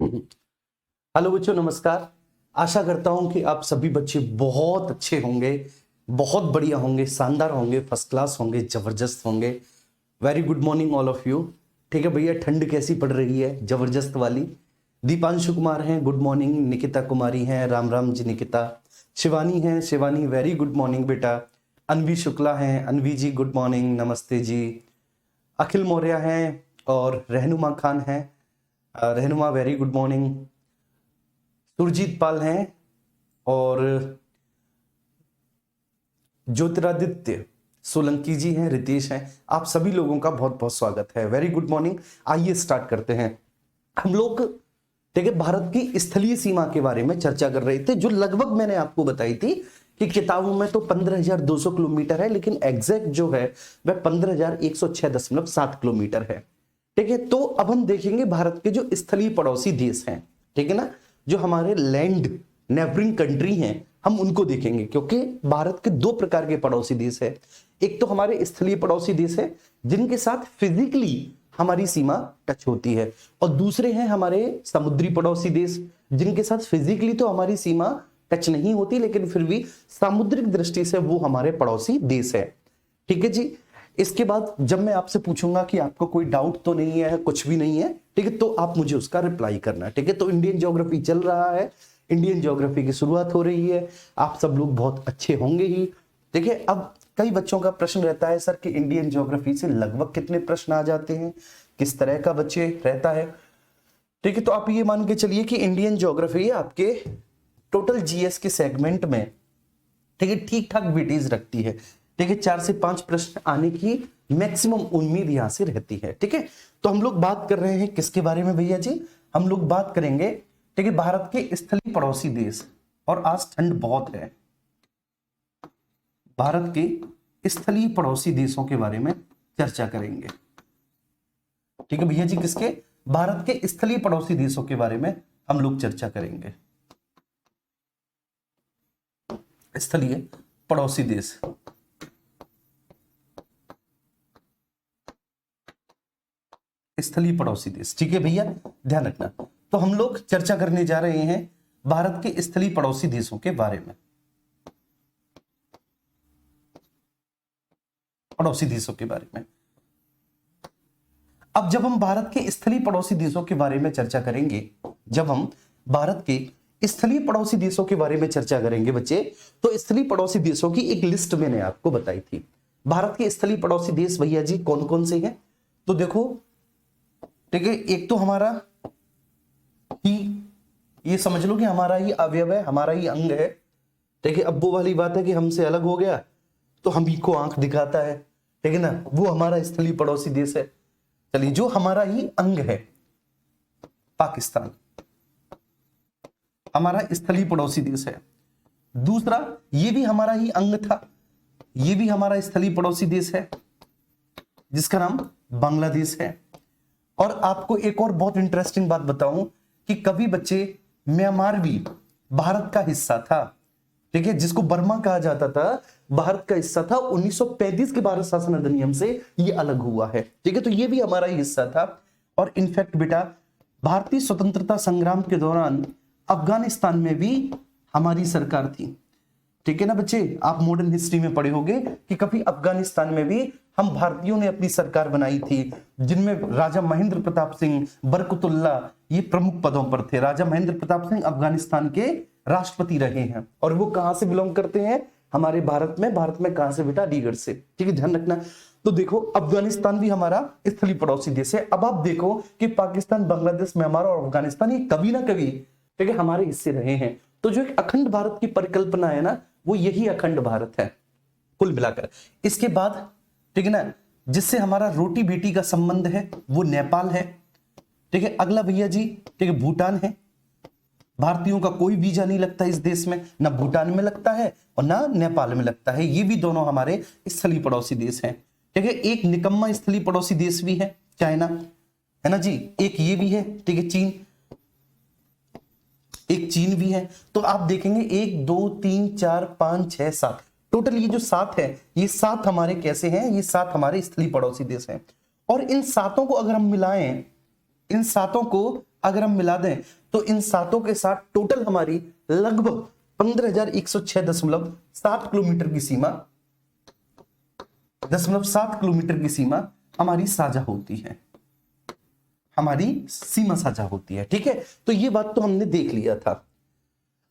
Hello बच्चों, नमस्कार। आशा करता हूं कि आप सभी बच्चे बहुत अच्छे होंगे, बहुत बढ़िया होंगे, शानदार होंगे, फर्स्ट क्लास होंगे, जबरदस्त होंगे। Very good morning all of you. ठीक है भैया, ठंड कैसी पड़ रही है? जबरदस्त वाली। दीपांशु कुमार हैं, गुड मॉर्निंग। निकिता कुमारी हैं, राम राम जी निकिता। शिवानी हैं, शिवानी वेरी गुड मॉर्निंग बेटा। अनवी शुक्ला हैं, अनवी जी गुड मॉर्निंग, नमस्ते जी। अखिल मौर्य हैं और रहनुमा खान हैं, रहनुमा वेरी गुड मॉर्निंग। सुरजीत पाल हैं और ज्योतिरादित्य सोलंकी जी हैं, रितेश हैं। आप सभी लोगों का बहुत बहुत स्वागत है, वेरी गुड मॉर्निंग। आइए स्टार्ट करते हैं। हम लोग ठीक है भारत की स्थलीय सीमा के बारे में चर्चा कर रहे थे, जो लगभग मैंने आपको बताई थी कि किताबों में तो 15,200 किलोमीटर है, लेकिन एग्जैक्ट जो है वह 15,106.7 किलोमीटर है। ठीक है, तो अब हम देखेंगे भारत के जो स्थलीय पड़ोसी देश हैं, ठीक है ना, जो हमारे लैंड नेबरिंग कंट्री हैं, हम उनको देखेंगे। क्योंकि भारत के दो प्रकार के पड़ोसी देश है। एक तो हमारे स्थलीय पड़ोसी देश है जिनके साथ फिजिकली हमारी सीमा टच होती है, और दूसरे हैं हमारे समुद्री पड़ोसी देश जिनके साथ फिजिकली तो हमारी सीमा टच नहीं होती, लेकिन फिर भी सामुद्रिक दृष्टि से वो हमारे पड़ोसी देश है। ठीक है जी। इसके बाद जब मैं आपसे पूछूंगा कि आपको कोई डाउट तो नहीं है, कुछ भी नहीं है, ठीक है, तो आप मुझे उसका रिप्लाई करना है। ठीक है, तो इंडियन ज्योग्राफी चल रहा है, इंडियन ज्योग्राफी की शुरुआत हो रही है। आप सब लोग बहुत अच्छे होंगे ही। देखिए, अब कई बच्चों का प्रश्न रहता है सर कि इंडियन ज्योग्राफी से लगभग कितने प्रश्न आ जाते हैं, किस तरह का बच्चे रहता है। ठीक है, तो आप ये मान के चलिए कि इंडियन ज्योग्राफी आपके टोटल जीएस के सेगमेंट में ठीक है ठीक ठाक वेटेज रखती है। ठीक है, 4 से 5 प्रश्न आने की मैक्सिमम उम्मीद यहां से रहती है। ठीक है, तो हम लोग बात कर रहे हैं किसके बारे में भैया जी? हम लोग बात करेंगे ठीक है भारत के स्थलीय पड़ोसी देश, और आज ठंड बहुत है। भारत के स्थलीय पड़ोसी देशों के बारे में चर्चा करेंगे। ठीक है भैया जी, किसके? भारत के स्थलीय पड़ोसी देशों के बारे में हम लोग चर्चा करेंगे। स्थलीय पड़ोसी देश, स्थलीय पड़ोसी देश। ठीक है भैया, ध्यान रखना। तो हम लोग चर्चा करने जा रहे हैं भारत के स्थलीय पड़ोसी देशों के बारे में, पड़ोसी देशों के बारे में। अब जब हम भारत के स्थलीय पड़ोसी देशों के बारे में चर्चा करेंगे, जब हम भारत के स्थलीय पड़ोसी देशों के बारे में चर्चा करेंगे बच्चे, तो स्थलीय पड़ोसी देशों की एक लिस्ट मैंने आपको बताई थी। भारत के स्थलीय पड़ोसी देश भैया जी कौन कौन से हैं? तो देखो, ठीक है, एक तो हमारा ही, ये समझ लो कि हमारा ही अवयव है, हमारा ही अंग है। ठीक है, अब वो वाली बात है कि हमसे अलग हो गया तो हम ही को आंख दिखाता है, ठीक है ना, वो हमारा स्थलीय पड़ोसी देश है। चलिए, जो हमारा ही अंग है पाकिस्तान, हमारा स्थलीय पड़ोसी देश है। दूसरा, ये भी हमारा ही अंग था, ये भी हमारा स्थलीय पड़ोसी देश है जिसका नाम बांग्लादेश है। और आपको एक और बहुत इंटरेस्टिंग बात बताऊं कि कभी बच्चे म्यांमार भी भारत का हिस्सा था, ठीक है, जिसको बर्मा कहा जाता था, भारत का हिस्सा था। 1935 के भारत शासन अधिनियम से ये अलग हुआ है। ठीक है, तो ये भी हमारा ही हिस्सा था। और इनफैक्ट बेटा, भारतीय स्वतंत्रता संग्राम के दौरान अफगानिस्तान में भी हमारी सरकार थी। ठीक है ना बच्चे, आप मॉडर्न हिस्ट्री में पढ़े होंगे कि कभी अफगानिस्तान में भी हम भारतीयों ने अपनी सरकार बनाई थी, जिनमें राजा महेंद्र प्रताप सिंह, बरकतुल्ला, ये प्रमुख पदों पर थे। राजा महेंद्र प्रताप सिंह अफगानिस्तान के राष्ट्रपति रहे हैं, और वो कहां से बिलोंग करते हैं? हमारे भारत में। भारत में कहां से बेटा? अलीगढ़ से। ठीक है, ध्यान रखना। तो देखो, अफगानिस्तान भी हमारा स्थलीय पड़ोसी देश है। अब आप देखो कि पाकिस्तान, बांग्लादेश, म्यांमार और अफगानिस्तान, ये कभी ना कभी ठीक है हमारे हिस्से रहे हैं। तो जो एक अखंड भारत की परिकल्पना है ना, वो यही अखंड भारत है कुल मिलाकर। इसके बाद ठीक है ना, जिससे हमारा रोटी बेटी का संबंध है वो नेपाल है। ठीक है, अगला भैया जी ठीक है भूटान है। भारतीयों का कोई वीजा नहीं लगता इस देश में, ना भूटान में लगता है और ना नेपाल में लगता है। ये भी दोनों हमारे स्थलीय पड़ोसी देश हैं। ठीक है, एक निकम्मा स्थलीय पड़ोसी देश भी है, चाइना, है ना जी। एक ये भी है, ठीक है, चीन, एक चीन भी है। तो आप देखेंगे 1 2 3 4 5 6 7, टोटल ये जो 7 है, ये 7 हमारे कैसे हैं? ये 7 हमारे स्थलीय पड़ोसी देश हैं। और इन सातों को अगर हम मिलाएं, इन सातों को अगर हम मिला दें तो इन सातों के साथ टोटल हमारी लगभग 15,106.7 किलोमीटर की सीमा 0.7 किलोमीटर की सीमा हमारी साझा होती है, हमारी सीमा साझा होती है। ठीक है, तो ये बात तो हमने देख लिया था।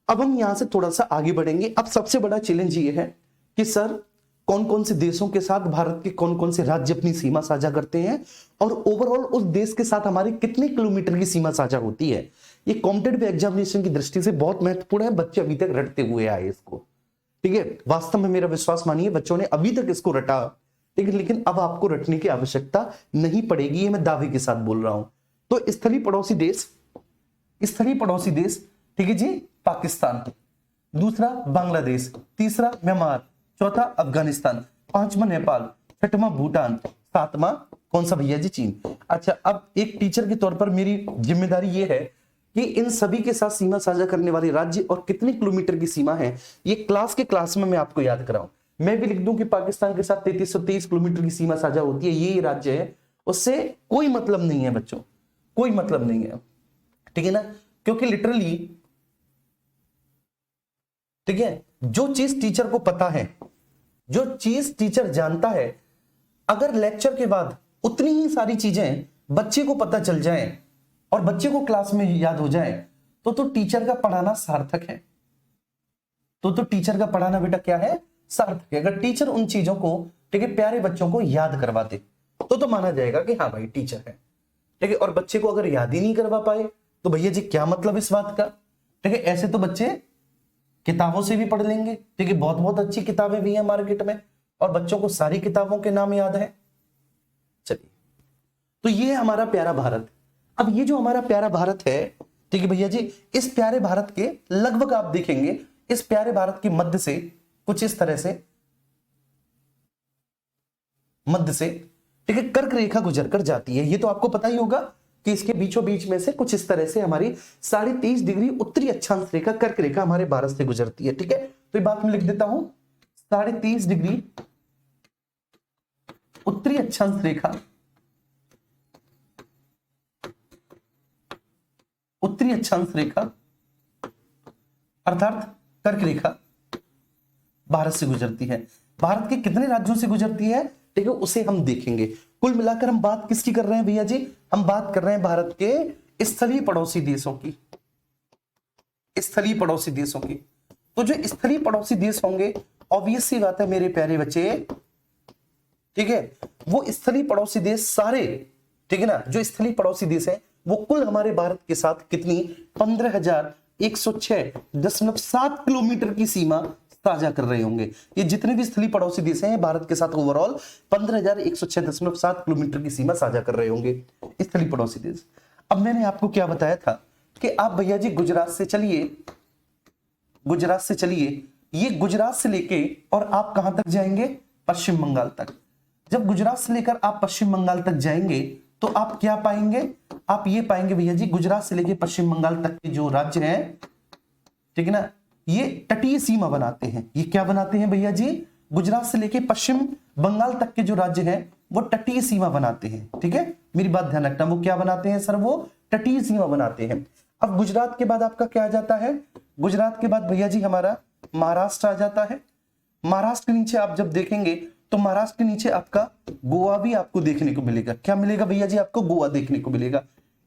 अब हम यहां से थोड़ा सा आगे बढ़ेंगे। अब सबसे बड़ा चैलेंज ये है कि सर कौन कौन से देशों के साथ भारत के कौन कौन से राज्य अपनी सीमा साझा करते हैं और ओवरऑल उस देश के साथ हमारी कितने किलोमीटर की सीमा साझा होती है। ये कॉम्पिटिटिव एग्जामिनेशन की दृष्टि से बहुत महत्वपूर्ण है। बच्चे अभी तक रटते हुए आए इसको, ठीक है। वास्तव में मेरा विश्वास मानिए बच्चों ने अभी तक इसको रटा, ठीक है, लेकिन अब आपको रटने की आवश्यकता नहीं पड़ेगी, ये मैं दावे के साथ बोल रहा हूं। तो स्थलीय पड़ोसी देश, ठीक है जी, पाकिस्तान, दूसरा बांग्लादेश, तीसरा म्यांमार, चौथा अफगानिस्तान, पांचवा नेपाल, छठवां भूटान, सातवां कौन सा भैया जी, चीन। अच्छा, अब एक टीचर के तौर पर मेरी जिम्मेदारी यह है कि इन सभी के साथ सीमा साझा करने वाले राज्य और कितने किलोमीटर की सीमा है ये क्लास में मैं आपको याद कराऊं। मैं भी लिख दूं कि पाकिस्तान के साथ 3323 किलोमीटर की सीमा साझा होती है, ये राज्य है, उससे कोई मतलब नहीं है बच्चों, कोई मतलब नहीं है, ठीक है ना। क्योंकि लिटरली, ठीक है, जो चीज टीचर को पता है, जो चीज टीचर जानता है, अगर लेक्चर के बाद उतनी ही सारी चीजें बच्चे को पता चल जाएं और बच्चे को क्लास में याद हो जाए तो टीचर का पढ़ाना सार्थक है। तो टीचर का पढ़ाना बेटा क्या है, सार्थक है। अगर टीचर उन चीजों को, ठीक है, प्यारे बच्चों को याद करवाते तो माना जाएगा कि हाँ भाई टीचर है, ठीक है। और बच्चे को अगर याद ही नहीं करवा पाए तो भैया जी क्या मतलब इस बात का, ठीक है। ऐसे तो बच्चे किताबों से भी पढ़ लेंगे, ठीक है, बहुत बहुत अच्छी किताबें भी हैं मार्केट में और बच्चों को सारी किताबों के नाम याद है। चलिए, तो ये है हमारा प्यारा भारत। अब ये जो हमारा प्यारा भारत है, ठीक है भैया जी, इस प्यारे भारत के लगभग आप देखेंगे इस प्यारे भारत के मध्य से कुछ इस तरह से, मध्य से, ठीक है, कर्क रेखा गुजर कर जाती है। ये तो आपको पता ही होगा कि इसके बीचों बीच में से कुछ इस तरह से हमारी 23.5 डिग्री उत्तरी अक्षांश रेखा, कर्क रेखा हमारे भारत से गुजरती है, ठीक है। तो ये बात मैं लिख देता हूं, 23.5 डिग्री उत्तरी अक्षांश रेखा, उत्तरी अक्षांश रेखा अर्थात कर्क रेखा भारत से गुजरती है। भारत के कितने राज्यों से गुजरती है, ठीक है, उसे हम देखेंगे। कुल मिलाकर हम बात किसकी कर रहे हैं भैया जी, हम बात कर रहे हैं भारत के स्थलीय पड़ोसी देशों की, स्थलीय पड़ोसी देशों की। तो जो स्थलीय पड़ोसी देश होंगे, ऑब्वियस सी बात है मेरे प्यारे बच्चे, ठीक है, वो स्थलीय पड़ोसी देश सारे, ठीक है ना, जो स्थलीय पड़ोसी देश है वो कुल हमारे भारत के साथ कितनी 15,106.7 किलोमीटर की सीमा साझा कर रहे होंगे। ये जितने भी स्थलीय पड़ोसी देश हैं भारत के साथ ओवरऑल 15,106.7 किलोमीटर की सीमा साझा कर रहे होंगे स्थलीय पड़ोसी देश। अब मैंने आपको क्या बताया था कि आप भैया जी गुजरात से चलिए, गुजरात से चलिए, ये गुजरात से लेके और आप कहां तक जाएंगे, पश्चिम बंगाल तक। जब गुजरात से लेकर आप पश्चिम बंगाल तक जाएंगे तो आप क्या पाएंगे, आप ये पाएंगे भैया जी गुजरात से लेकर पश्चिम बंगाल तक के जो राज्य हैं, ठीक है ना, ये तटीय सीमा बनाते हैं। ये क्या बनाते हैं भैया जी, गुजरात से लेकर पश्चिम बंगाल तक के जो राज्य हैं वो तटीय सीमा बनाते हैं, ठीक है। मेरी बात ध्यान रखना, वो क्या बनाते हैं सर, वो तटीय सीमा बनाते हैं। अब गुजरात के बाद आपका क्या आ जाता है, गुजरात के बाद भैया जी हमारा महाराष्ट्र आ जाता है। महाराष्ट्र के नीचे आप जब देखेंगे तो महाराष्ट्र के नीचे आपका गोवा भी आपको देखने को मिलेगा। क्या मिलेगा भैया जी, आपको गोवा देखने को मिलेगा।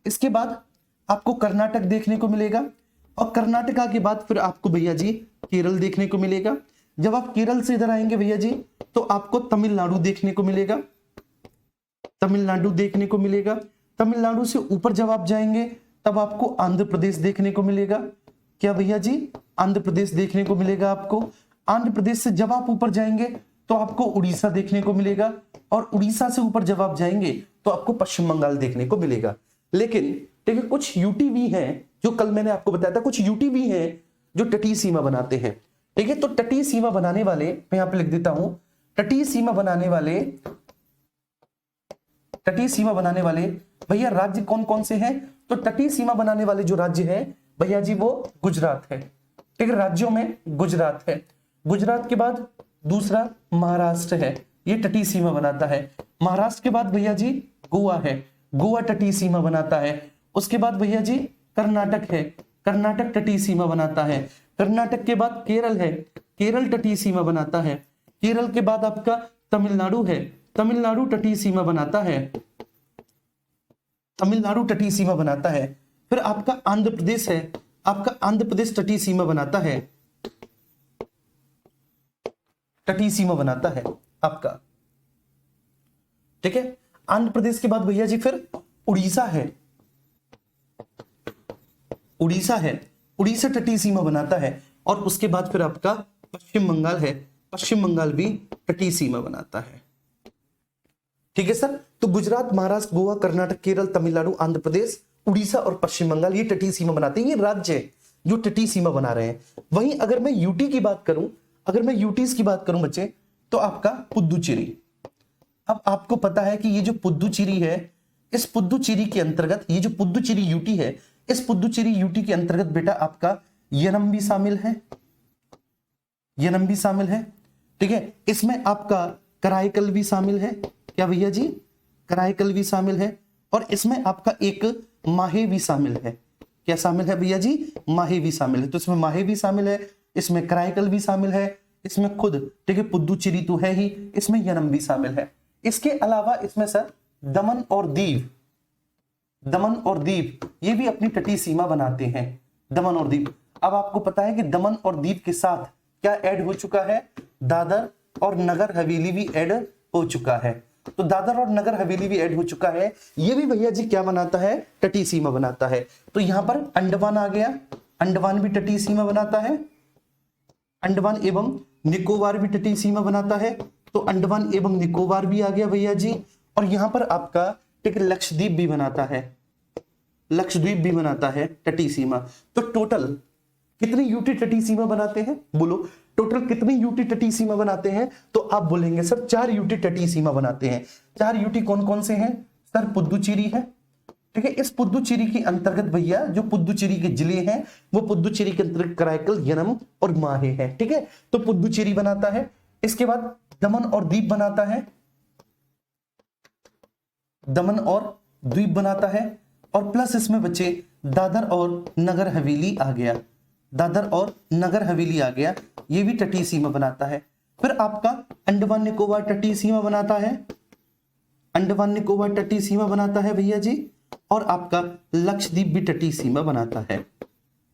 इसके बाद आपको कर्नाटक देखने को मिलेगा और कर्नाटका के बाद फिर आपको भैया जी केरल देखने को मिलेगा। जब आप केरल से इधर आएंगे भैया जी तो आपको तमिलनाडु देखने को मिलेगा, तमिलनाडु देखने को मिलेगा। तमिलनाडु से ऊपर जब आप जाएंगे तब आपको आंध्र प्रदेश देखने को मिलेगा। क्या भैया जी, आंध्र प्रदेश देखने को मिलेगा आपको। आंध्र प्रदेश से जब आप ऊपर जाएंगे तो आपको उड़ीसा देखने को मिलेगा और उड़ीसा से ऊपर जब आप जाएंगे तो आपको पश्चिम बंगाल देखने को मिलेगा। लेकिन ठीक है, कुछ यूटी भी हैं, जो कल मैंने आपको बताया था, कुछ यूटी भी हैं जो तटीय सीमा बनाते हैं, ठीक है। तो तटीय सीमा बनाने वाले, मैं यहां पे लिख देता हूं, तटीय सीमा बनाने वाले, तटीय सीमा बनाने वाले भैया राज्य कौन कौन से हैं, तो तटीय सीमा बनाने वाले जो राज्य है भैया जी वो गुजरात है, ठीक है। राज्यों में गुजरात है, गुजरात के बाद दूसरा महाराष्ट्र है, ये तटीय सीमा बनाता है। महाराष्ट्र के बाद भैया जी गोवा है, गोवा तटीय सीमा बनाता है। उसके बाद भैया जी कर्नाटक है, कर्नाटक तटीय सीमा बनाता है। कर्नाटक के बाद केरल है, केरल तटीय सीमा बनाता है। केरल के बाद आपका तमिलनाडु है, तमिलनाडु तटीय सीमा बनाता है, तमिलनाडु तटीय सीमा बनाता है। फिर आपका आंध्र प्रदेश है, आपका आंध्र प्रदेश तटीय सीमा बनाता है, तटीय सीमा बनाता है आपका, ठीक है। आंध्र प्रदेश के बाद भैया जी फिर उड़ीसा है, उड़ीसा है, उड़ीसा तटीय सीमा बनाता है। और उसके बाद फिर आपका पश्चिम बंगाल है, पश्चिम बंगाल भी तटीय सीमा बनाता है, ठीक है सर। तो गुजरात, महाराष्ट्र, गोवा, कर्नाटक, केरल, तमिलनाडु, आंध्र प्रदेश, उड़ीसा और पश्चिम बंगाल ये तटीय सीमा बनाते हैं। ये राज्य है जो तटीय सीमा बना रहे हैं। वहीं अगर मैं यूटी की बात करूं, अगर मैं यूटीज की बात करूं बच्चे, तो आपका पुद्दुचेरी। अब आपको पता है कि ये जो पुद्दुचेरी है, इस पुद्दुचेरी के अंतर्गत ये जो पुद्दुचेरी यूटी है, इस पुद्दुचेरी यूटी के अंतर्गत बेटा आपका यनम भी शामिल है, यनम भी शामिल है, ठीक है। इसमें आपका कराईकल भी शामिल है, क्या भैया जी, कराईकल भी शामिल है। और इसमें आपका एक माहे भी शामिल है, क्या शामिल है भैया जी, माहे भी शामिल है। तो इसमें माहे भी शामिल है, इसमें कराईकल भी शामिल है, इसमें खुद, ठीक है, पुद्दुचेरी तो है ही, इसमें यनम भी शामिल है। इसके अलावा इसमें सर दमन और दीव, दमन और दीव ये भी अपनी तटीय सीमा बनाते हैं, दमन और दीव। अब आपको पता है कि दमन और दीव के साथ क्या ऐड हो चुका है, दादर और नगर हवेली भी ऐड हो चुका है। तो दादर और नगर हवेली भी ऐड हो चुका है। ये भी भैया जी क्या बनाता है, तटीय सीमा बनाता है। तो यहां पर अंडमान आ गया, अंडमान भी तटीय सीमा बनाता है, अंडमान एवं निकोबार भी तटीय सीमा बनाता है। तो अंडमान एवं निकोबार भी आ गया भैया जी। और यहां पर आपका ठीक लक्षद्वीप भी बनाता है, लक्षद्वीप भी बनाता है तटीय सीमा। तो टोटल कितनी यूटी तटीय सीमा बनाते हैं, बोलो टोटल कितनी यूटी तटीय सीमा बनाते हैं? तो आप बोलेंगे सर 4 यूटी तटीय सीमा बनाते हैं। 4 यूटी कौन कौन से हैं सर? पुद्दुचेरी है, ठीक है। इस पुद्दुचेरी के अंतर्गत भैया जो पुद्दुचेरी के जिले हैं वो पुद्दुचेरी के अंतर्गत कराईकल, यनम और माहे है, ठीक है। तो पुद्दुचेरी बनाता है। इसके बाद दमन और दीव बनाता है, दमन और द्वीप बनाता है। और प्लस इसमें बच्चे दादर और नगर हवेली आ गया, दादर और नगर हवेली आ गया, ये भी तटीय सीमा बनाता है। फिर आपका अंडमान निकोबार तटीय सीमा बनाता है, अंडमान निकोबार तटीय सीमा बनाता है भैया जी। और आपका लक्षद्वीप भी तटीय सीमा बनाता है,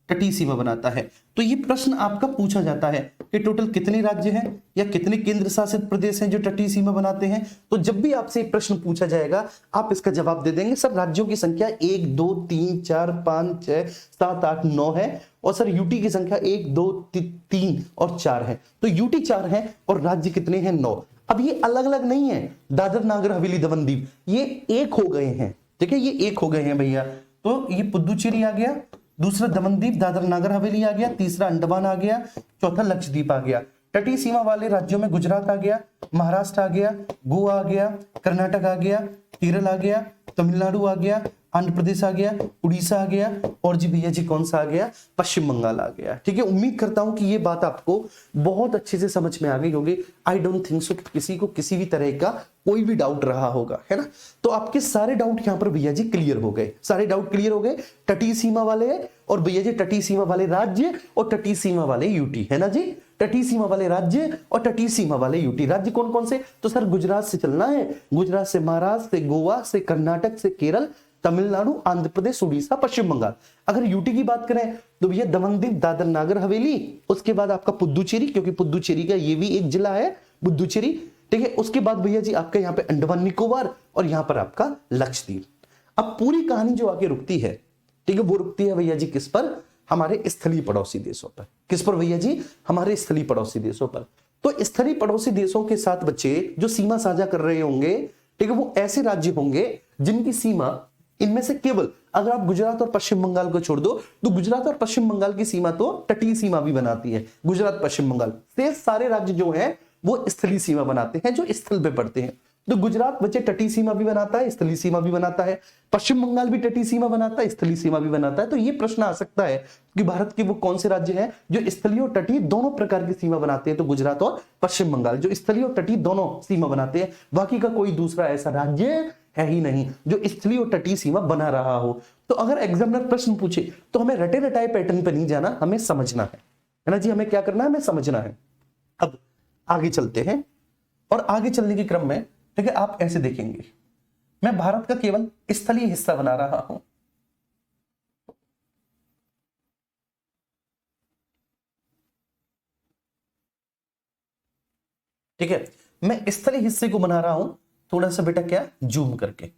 तटीय सीमा बनाता है। तो ये प्रश्न आपका पूछा जाता है कि टोटल कितने राज्य हैं या कितने केंद्र शासित प्रदेश हैं जो तटीय सीमा बनाते हैं। तो जब भी आपसे एक प्रश्न पूछा जाएगा आप इसका जवाब दे देंगे सर राज्यों की संख्या 1 2 3 4 5 6 7 8 9 है और सर यूटी की संख्या 1 2 3 और 4 है। तो यूटी 4 है और राज्य कितने हैं? 9। अब ये अलग अलग नहीं है, दादर नागर हवेली दमन दीव ये एक हो गए हैं, ठीक है, ये एक हो गए हैं भैया। तो ये पुद्दुचेरी आ गया, दूसरा दमनदीप दादर नागर हवेली आ गया, तीसरा अंडमान आ गया, चौथा लक्षद्वीप आ गया। तटीय सीमा वाले राज्यों में गुजरात आ गया, महाराष्ट्र आ गया, गोवा आ गया, कर्नाटक आ गया, केरल आ गया, तमिलनाडु आ गया, आंध्र प्रदेश आ गया, उड़ीसा आ गया और जी भैया जी कौन सा आ गया? पश्चिम बंगाल आ गया, ठीक है। उम्मीद करता हूं कि ये बात आपको बहुत अच्छे से समझ में आ गई होगी। आई डोंट थिंक सो किसी को किसी भी तरह का कोई भी डाउट रहा होगा, है ना। तो आपके सारे डाउट यहां पर भैया जी क्लियर हो गए, सारे डाउट क्लियर हो गए तटीय सीमा वाले और भैया जी तटीय सीमा वाले राज्य और तटीय सीमा वाले यूटी, है ना जी। तटीय सीमा वाले राज्य और तटीय सीमा वाले यूटी। राज्य कौन कौन से? तो सर गुजरात से चलना है, गुजरात से महाराष्ट्र से गोवा से कर्नाटक से केरल, तमिलनाडु, आंध्र प्रदेश, उड़ीसा, पश्चिम बंगाल। अगर यूटी की बात करें तो भैया दमनदीप दादर नागर हवेली, उसके बाद आपका पुद्दुचेरी, क्योंकि पुद्दुचेरी का ये भी एक जिला है पुद्दुचेरी, ठीक है। उसके बाद भैया जी आपका यहाँ पे अंडमान निकोबार और यहाँ पर आपका लक्षद्वीप। अब पूरी कहानी जो आगे रुकती है, ठीक है, वो रुकती है भैया जी किस पर? हमारे स्थलीय पड़ोसी देशों पर। किस पर भैया जी? हमारे स्थलीय पड़ोसी देशों पर। तो स्थलीय पड़ोसी देशों के साथ बच्चे जो सीमा साझा कर रहे होंगे, ठीक है, वो ऐसे राज्य होंगे जिनकी सीमा इनमें से केवल, अगर आप गुजरात और पश्चिम बंगाल को छोड़ दो तो गुजरात और पश्चिम बंगाल की सीमा तो तटीय सीमा भी बनाती है, गुजरात पश्चिम बंगाल से सारे राज्य जो हैं वो स्थलीय सीमा बनाते हैं, जो स्थल पे पड़ते हैं। तो गुजरात बच्चे तटीय सीमा भी बनाता है, स्थलीय सीमा भी बनाता है, पश्चिम बंगाल भी तटीय सीमा बनाता है, स्थलीय सीमा भी बनाता है। तो ये प्रश्न आ सकता है कि भारत के वो कौन से राज्य हैं जो स्थलीय और तटीय दोनों प्रकार की सीमा बनाते हैं? तो गुजरात और पश्चिम बंगाल जो स्थलीय और तटीय दोनों सीमा बनाते हैं, बाकी का कोई दूसरा ऐसा राज्य है ही नहीं जो स्थलीय और तटीय सीमा बना रहा हो। तो अगर एग्जामिनर प्रश्न पूछे तो हमें रटे रटाए पैटर्न पे नहीं जाना, हमें समझना है ना जी, हमें क्या करना है, हमें समझना है। अब आगे चलते हैं, और आगे चलने के क्रम में ठीक है आप ऐसे देखेंगे, मैं भारत का केवल स्थलीय हिस्सा बना रहा हूं, ठीक है, मैं स्थलीय हिस्से को बना रहा हूं थोड़ा सा बेटा क्या जूम करके।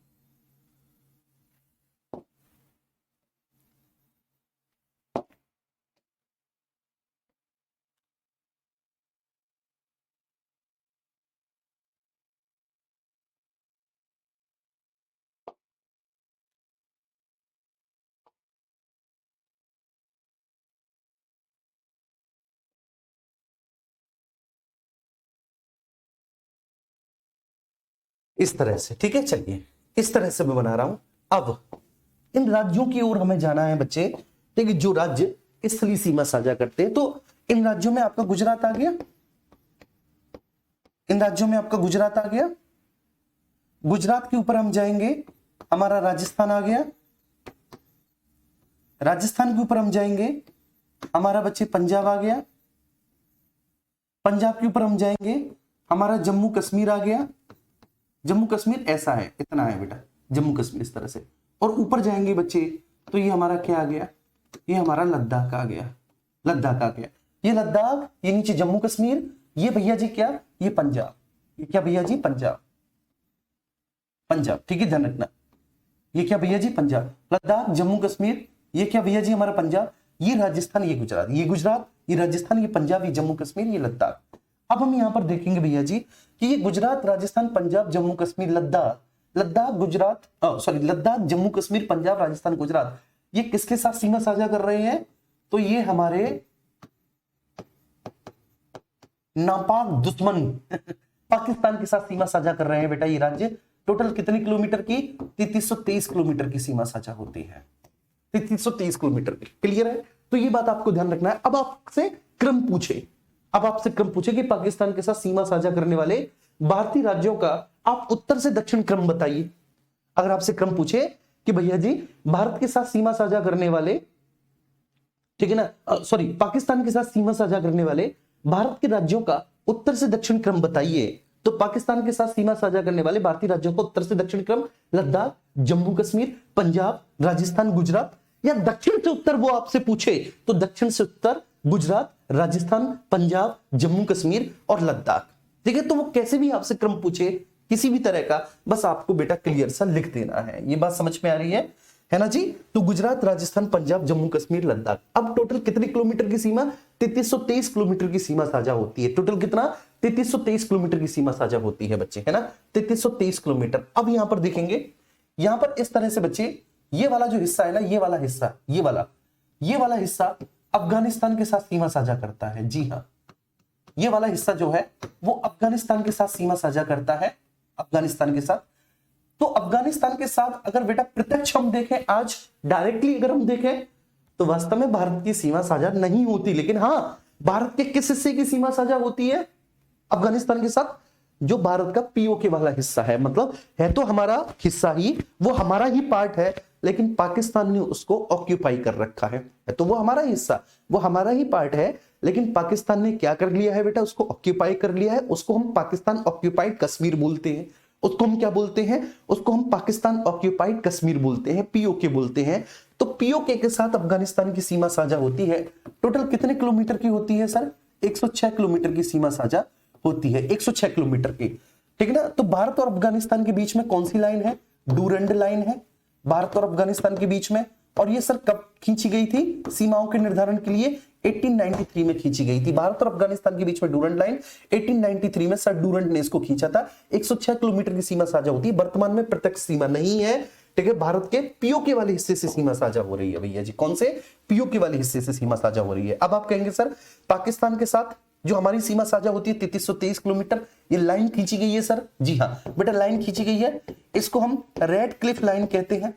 इस तरह से, ठीक है, चलिए इस तरह से मैं बना रहा हूं। अब इन राज्यों की ओर हमें जाना है बच्चे, ठीक है, जो राज्य स्थलीय सीमा साझा करते हैं। तो इन राज्यों में आपका गुजरात आ गया, इन राज्यों में आपका गुजरात आ गया, गुजरात के ऊपर हम जाएंगे, हमारा राजस्थान आ गया, राजस्थान के ऊपर हम जाएंगे, हमारा बच्चे पंजाब आ गया, पंजाब के ऊपर हम जाएंगे, हमारा जम्मू कश्मीर आ गया, जम्मू कश्मीर ऐसा है, इतना है बेटा जम्मू कश्मीर इस तरह से, और ऊपर जाएंगे बच्चे तो ये हमारा क्या आ गया, ये हमारा लद्दाख आ गया, लद्दाख आ गया, ये लद्दाख, ये नीचे जम्मू कश्मीर, ये भैया जी क्या, ये पंजाब, ये क्या भैया जी पंजाब, पंजाब, ठीक है ध्यान रखना, ये क्या भैया जी पंजाब, लद्दाख, जम्मू कश्मीर, ये क्या भैया जी हमारा पंजाब, ये राजस्थान, ये गुजरात, ये गुजरात, ये राजस्थान, ये पंजाब, ये जम्मू कश्मीर, ये लद्दाख। अब हम यहां पर देखेंगे भैया जी कि ये गुजरात, राजस्थान, पंजाब, जम्मू कश्मीर, लद्दाख, लद्दाख गुजरात, सॉरी लद्दाख, जम्मू कश्मीर, पंजाब, राजस्थान, गुजरात, ये किसके साथ सीमा साझा कर रहे हैं, तो ये हमारे नापाक दुश्मन पाकिस्तान के साथ सीमा साझा कर रहे हैं बेटा। ये राज्य टोटल कितने किलोमीटर की, 3323 किलोमीटर की सीमा साझा होती है, 3323 किलोमीटर की, क्लियर है। तो ये बात आपको ध्यान रखना है। अब आपसे क्रम पूछे, अब आपसे क्रम पूछे कि पाकिस्तान के साथ सीमा साझा करने वाले भारतीय राज्यों का आप उत्तर से दक्षिण क्रम बताइए। अगर आपसे क्रम पूछे कि भैया जी भारत के साथ सीमा साझा करने वाले, ठीक है ना, सॉरी पाकिस्तान के साथ सीमा साझा करने वाले भारत के राज्यों का उत्तर से दक्षिण क्रम बताइए, तो पाकिस्तान के साथ सीमा साझा करने वाले भारतीय राज्यों का उत्तर से दक्षिण क्रम लद्दाख, जम्मू कश्मीर, पंजाब, राजस्थान, गुजरात, या दक्षिण से उत्तर वो आपसे पूछे तो दक्षिण से उत्तर गुजरात, राजस्थान, पंजाब, जम्मू कश्मीर और लद्दाख, ठीक है। तो वो कैसे भी आपसे क्रम पूछे किसी भी तरह का, बस आपको बेटा क्लियर सा लिख देना है। ये बात समझ में आ रही है ना जी। तो गुजरात, राजस्थान, पंजाब, जम्मू कश्मीर, लद्दाख, अब टोटल कितने किलोमीटर की सीमा, 3323 किलोमीटर की सीमा साझा होती है। टोटल कितना, 3323 किलोमीटर की सीमा साझा होती है बच्चे, है ना, 3323 किलोमीटर। अब यहां पर देखेंगे, यहां पर इस तरह से बच्चे, ये वाला जो हिस्सा है ना, ये वाला हिस्सा, ये वाला हिस्सा अफगानिस्तान के साथ सीमा साझा करता है। जी हाँ, ये वाला हिस्सा जो है वो अफगानिस्तान के साथ सीमा साझा करता है, अफगानिस्तान के साथ। तो अफगानिस्तान के साथ अगर बेटा प्रत्यक्ष हम देखें, आज डायरेक्टली अगर हम देखें तो वास्तव में भारत की सीमा साझा नहीं होती, लेकिन हां भारत के किस हिस्से की सीमा साझा होती है अफगानिस्तान के साथ, जो भारत का पीओके वाला हिस्सा है, मतलब है तो हमारा हिस्सा ही, वो हमारा ही पार्ट है, लेकिन पाकिस्तान ने उसको ऑक्यूपाई कर रखा है। तो वो हमारा हिस्सा, वो हमारा ही पार्ट है, लेकिन पाकिस्तान ने क्या कर लिया है बेटा, उसको ऑक्यूपाई कर लिया है। उसको हम पाकिस्तान ऑक्यूपाइड कश्मीर बोलते हैं। उसको हम क्या बोलते हैं, उसको हम पाकिस्तान ऑक्यूपाइड कश्मीर बोलते हैं, पीओके बोलते हैं। तो पीओके के साथ अफगानिस्तान की सीमा साझा होती है। टोटल कितने किलोमीटर की होती है सर, 106 किलोमीटर की सीमा साझा होती है, 106 किलोमीटर की, ठीक है ना। तो भारत और अफगानिस्तान के बीच में कौन सी लाइन है, डूरंड लाइन है भारत और अफगानिस्तान के बीच में। और ये सर कब खींची गई थी, सीमाओं के निर्धारण के लिए 1893 में खींची गई थी। भारत और अफगानिस्तान के बीच में डूरंड लाइन 1893 में सर डूरंड ने इसको खींचा था। 106 किलोमीटर की सीमा साझा होती है। वर्तमान में प्रत्यक्ष सीमा नहीं है, ठीक है, भारत के पीओके वाले हिस्से से सीमा साझा हो रही है भैया जी। कौन से, पीओके वाले हिस्से से सीमा साझा हो रही है। अब आप कहेंगे सर पाकिस्तान के साथ जो हमारी सीमा साझा होती है 3323 किलोमीटर, ये लाइन खींची गई है सर। जी हाँ बेटा लाइन खींची गई है, इसको हम रेड क्लिफ लाइन कहते हैं,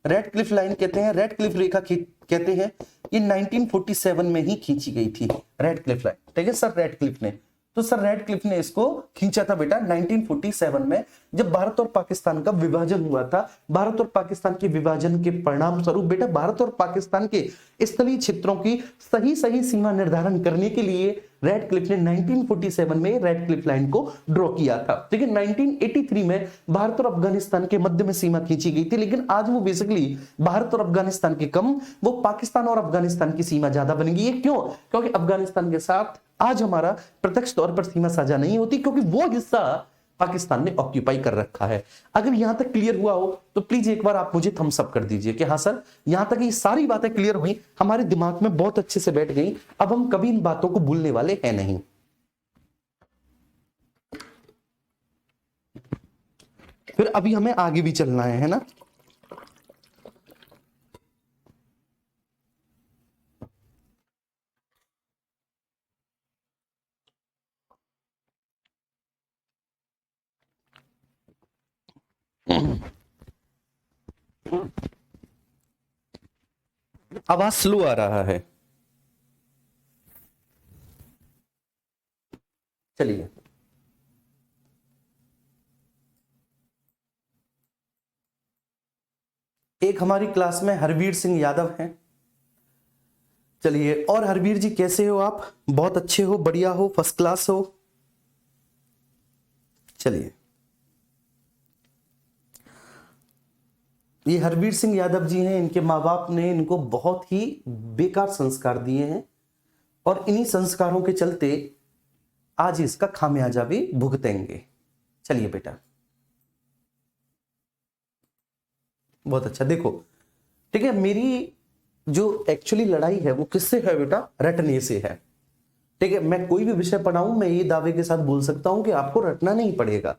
रेड क्लिफ लाइन कहते हैं, रेड क्लिफ रेखा कहते हैं। ये 1947 में ही खींची गई थी रेड क्लिफ लाइन, ठीक है सर, रेड क्लिफ ने। तो सर रेडक्लिफ ने इसको खींचा था बेटा 1947 में, जब भारत और पाकिस्तान का विभाजन हुआ था। भारत और पाकिस्तान के विभाजन के परिणाम स्वरूप बेटा भारत और पाकिस्तान के स्थलीय क्षेत्रों की सही सही सीमा निर्धारण करने के लिए रेडक्लिफ ने 1947 में रेडक्लिफ लाइन को ड्रॉ किया था। ठीक है, 1983 में भारत और अफगानिस्तान के मध्य में सीमा खींची गई थी, लेकिन आज वो बेसिकली भारत और अफगानिस्तान के कम, वो पाकिस्तान और अफगानिस्तान की सीमा ज्यादा बन गई है। क्यों? क्योंकि अफगानिस्तान के साथ आज हमारा प्रत्यक्ष तौर पर सीमा साझा नहीं होती, क्योंकि वो हिस्सा पाकिस्तान ने ऑक्यूपाई कर रखा है। अगर यहां तक क्लियर हुआ हो तो प्लीज एक बार आप मुझे थम्स अप कर दीजिए कि हाँ सर, यहां तक ये सारी बातें क्लियर हुई, हमारे दिमाग में बहुत अच्छे से बैठ गई, अब हम कभी इन बातों को भूलने वाले हैं नहीं। फिर अभी हमें आगे भी चलना है ना। आवाज स्लो आ रहा है, चलिए। एक हमारी क्लास में हरवीर सिंह यादव हैं। चलिए, और हरवीर जी कैसे हो आप? बहुत अच्छे हो, बढ़िया हो, फर्स्ट क्लास हो। चलिए, ये हरवीर सिंह यादव जी हैं, इनके माँ बाप ने इनको बहुत ही बेकार संस्कार दिए हैं और इन्हीं संस्कारों के चलते आज इसका खामियाजा भी भुगतेंगे। चलिए बेटा, बहुत अच्छा। देखो, ठीक है, मेरी जो एक्चुअली लड़ाई है वो किससे है बेटा? रटने से है। ठीक है, मैं कोई भी विषय पढ़ाऊं, मैं ये दावे के साथ बोल सकता हूं कि आपको रटना नहीं पड़ेगा।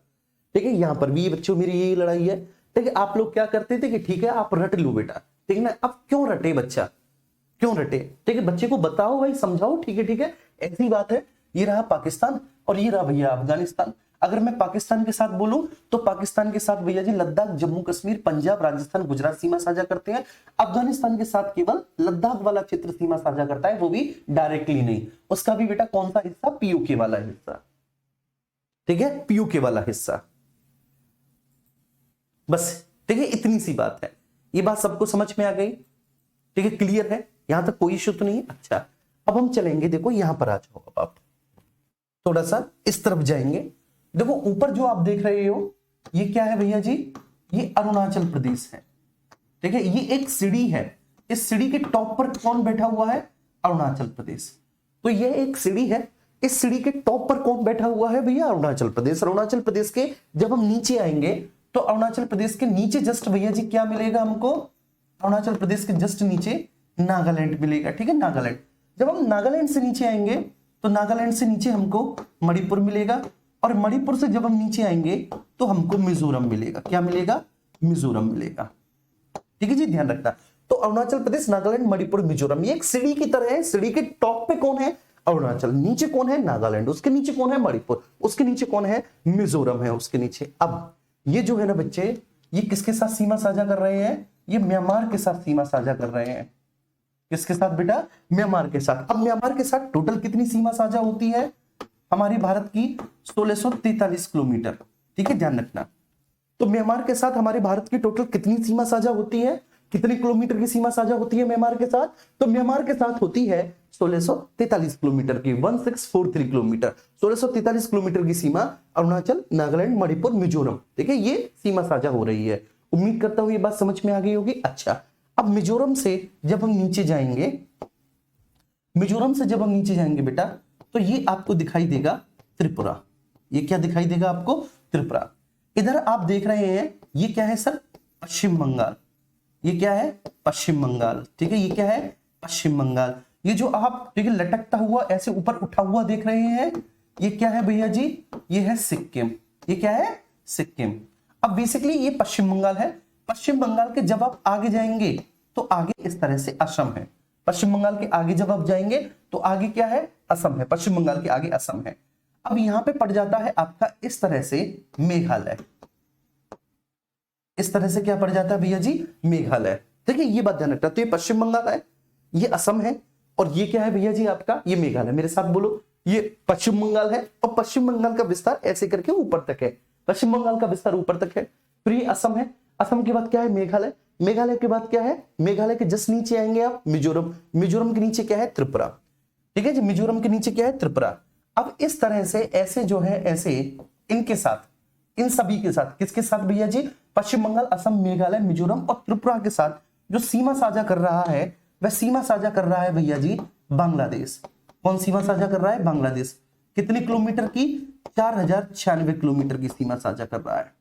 ठीक है, यहां पर भी ये बच्चों मेरी यही लड़ाई है। ठीक है, आप लोग क्या करते थे कि ठीक है आप रट लो बेटा, ठीक है ना। अब क्यों रटे बच्चा, क्यों रटे? ठीक है, बच्चे को बताओ भाई, समझाओ, ठीक है ठीक है, ऐसी बात है। ये रहा पाकिस्तान और ये रहा भैया अफगानिस्तान। अगर मैं पाकिस्तान के साथ बोलूं तो पाकिस्तान के साथ भैया जी लद्दाख, जम्मू कश्मीर, पंजाब, राजस्थान, गुजरात सीमा साझा करते हैं। अफगानिस्तान के साथ केवल लद्दाख वाला क्षेत्र सीमा साझा करता है, वो भी डायरेक्टली नहीं। उसका भी बेटा कौन सा हिस्सा? पीओके वाला हिस्सा। ठीक है, पीओके वाला हिस्सा। बस, ठीक है, इतनी सी बात है। ये बात सबको समझ में आ गई? ठीक है, क्लियर है, यहां तक कोई इश्यू तो नहीं है। अच्छा, अब हम चलेंगे, देखो यहां पर आ जाओ, अब आप थोड़ा सा इस तरफ जाएंगे। देखो ऊपर जो आप देख रहे हो ये क्या है भैया जी? ये अरुणाचल प्रदेश है। ठीक है, ये एक सीढ़ी है, इस सीढ़ी के टॉप पर कौन बैठा हुआ है? अरुणाचल प्रदेश। तो ये एक सीढ़ी है, इस सीढ़ी के टॉप पर कौन बैठा हुआ है भैया? अरुणाचल प्रदेश। अरुणाचल प्रदेश के जब हम नीचे आएंगे तो अरुणाचल प्रदेश के नीचे जस्ट भैया जी क्या मिलेगा हमको? अरुणाचल प्रदेश के जस्ट नीचे नागालैंड मिलेगा। ठीक है, नागालैंड। जब हम नागालैंड से नीचे आएंगे तो नागालैंड से नीचे हमको मणिपुर मिलेगा, और मणिपुर से जब हम नीचे आएंगे तो हमको मिजोरम मिलेगा। क्या मिलेगा? मिजोरम मिलेगा। ठीक है जी, ध्यान रखना। तो अरुणाचल प्रदेश, नागालैंड, मणिपुर, मिजोरम, ये एक सीढ़ी की तरह है। सीढ़ी के टॉप पे कौन है? अरुणाचल। नीचे कौन है? नागालैंड। उसके नीचे कौन है? मणिपुर। उसके नीचे कौन है? मिजोरम है उसके नीचे। अब ये जो है ना बच्चे, ये किसके साथ सीमा साझा कर रहे हैं? ये म्यांमार के साथ सीमा साझा कर रहे हैं। किसके साथ बेटा? म्यांमार के साथ। अब म्यांमार के साथ टोटल कितनी सीमा साझा होती है हमारी भारत की? 1643 किलोमीटर। ठीक है, ध्यान रखना। तो म्यांमार के साथ हमारे भारत की टोटल कितनी सीमा साझा होती है? कितने किलोमीटर की सीमा साझा होती है म्यांमार के साथ? तो म्यांमार के साथ होती है 1643 किलोमीटर की, 1643 किलोमीटर। 1643 किलोमीटर की सीमा अरुणाचल, नागालैंड, मणिपुर, मिजोरम, ठीक है, ये सीमा साझा हो रही है। उम्मीद करता हूं ये बात समझ में आ गई होगी। अच्छा, अब मिजोरम से जब हम नीचे जाएंगे, मिजोरम से जब हम नीचे जाएंगे बेटा, तो ये आपको दिखाई देगा त्रिपुरा। ये क्या दिखाई देगा आपको? त्रिपुरा। इधर आप देख रहे हैं ये क्या है सर? पश्चिम बंगाल। ये क्या है? पश्चिम बंगाल। ठीक है, ये क्या है? पश्चिम बंगाल। ये जो आप ठीक है लटकता हुआ ऐसे ऊपर उठा हुआ देख रहे हैं, ये क्या है भैया जी? ये है सिक्किम। ये क्या है? सिक्किम। अब बेसिकली ये पश्चिम बंगाल है। पश्चिम बंगाल के जब आप आगे जाएंगे तो आगे इस तरह से असम है। पश्चिम बंगाल के आगे जब आप जाएंगे तो आगे क्या है? असम है। पश्चिम बंगाल के आगे असम है। अब यहां पे पड़ जाता है आपका इस तरह से मेघालय। इस तरह से क्या पड़ जाता है भैया जी? मेघालय। ठीक है, ये बात ध्यान रखना। तो ये पश्चिम बंगाल है, ये असम है, और ये क्या है भैया जी आपका? ये मेघालय। मेरे साथ बोलो, ये पश्चिम बंगाल है और पश्चिम बंगाल का विस्तार ऐसे करके ऊपर तक है, पश्चिम बंगाल का विस्तार ऊपर तक है। फिर ये असम है, असम के बाद क्या है मेघालय, मेघालय के बाद क्या है, मेघालय के जस्ट नीचे आएंगे आप मिजोरम, मिजोरम के नीचे क्या है त्रिपुरा, ठीक है जी, मिजोरम के नीचे क्या है त्रिपुरा। अब इस तरह से ऐसे जो है ऐसे इनके साथ, इन सभी के साथ, किसके साथ भैया जी, पश्चिम बंगाल, असम, मेघालय, मिजोरम और त्रिपुरा के साथ जो सीमा साझा कर रहा है वह सीमा साझा कर रहा है भैया जी बांग्लादेश। कौन सीमा साझा कर रहा है, बांग्लादेश। कितने किलोमीटर की, 4096 किलोमीटर की सीमा साझा कर रहा है।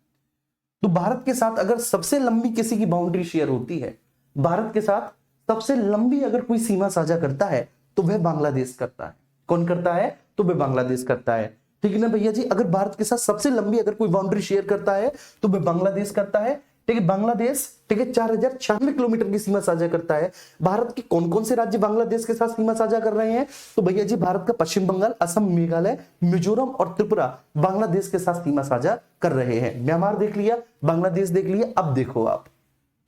तो भारत के साथ अगर सबसे लंबी किसी की बाउंड्री शेयर होती है, भारत के साथ सबसे लंबी अगर कोई सीमा साझा करता है तो वह बांग्लादेश करता है। कौन करता है, तो वह बांग्लादेश करता है, ठीक है ना भैया जी। अगर भारत के साथ सबसे लंबी अगर कोई बाउंड्री शेयर करता है तो वह बांग्लादेश करता है, ठीक है। बांग्लादेश, ठीक है, 4096 किलोमीटर की सीमा साझा करता है। भारत के कौन कौन से राज्य बांग्लादेश के साथ सीमा साझा कर रहे हैं, तो भैया जी भारत का पश्चिम बंगाल, असम, मेघालय, मिजोरम और त्रिपुरा बांग्लादेश के साथ सीमा साझा कर रहे हैं। म्यांमार देख लिया, बांग्लादेश देख लिया, अब देखो आप,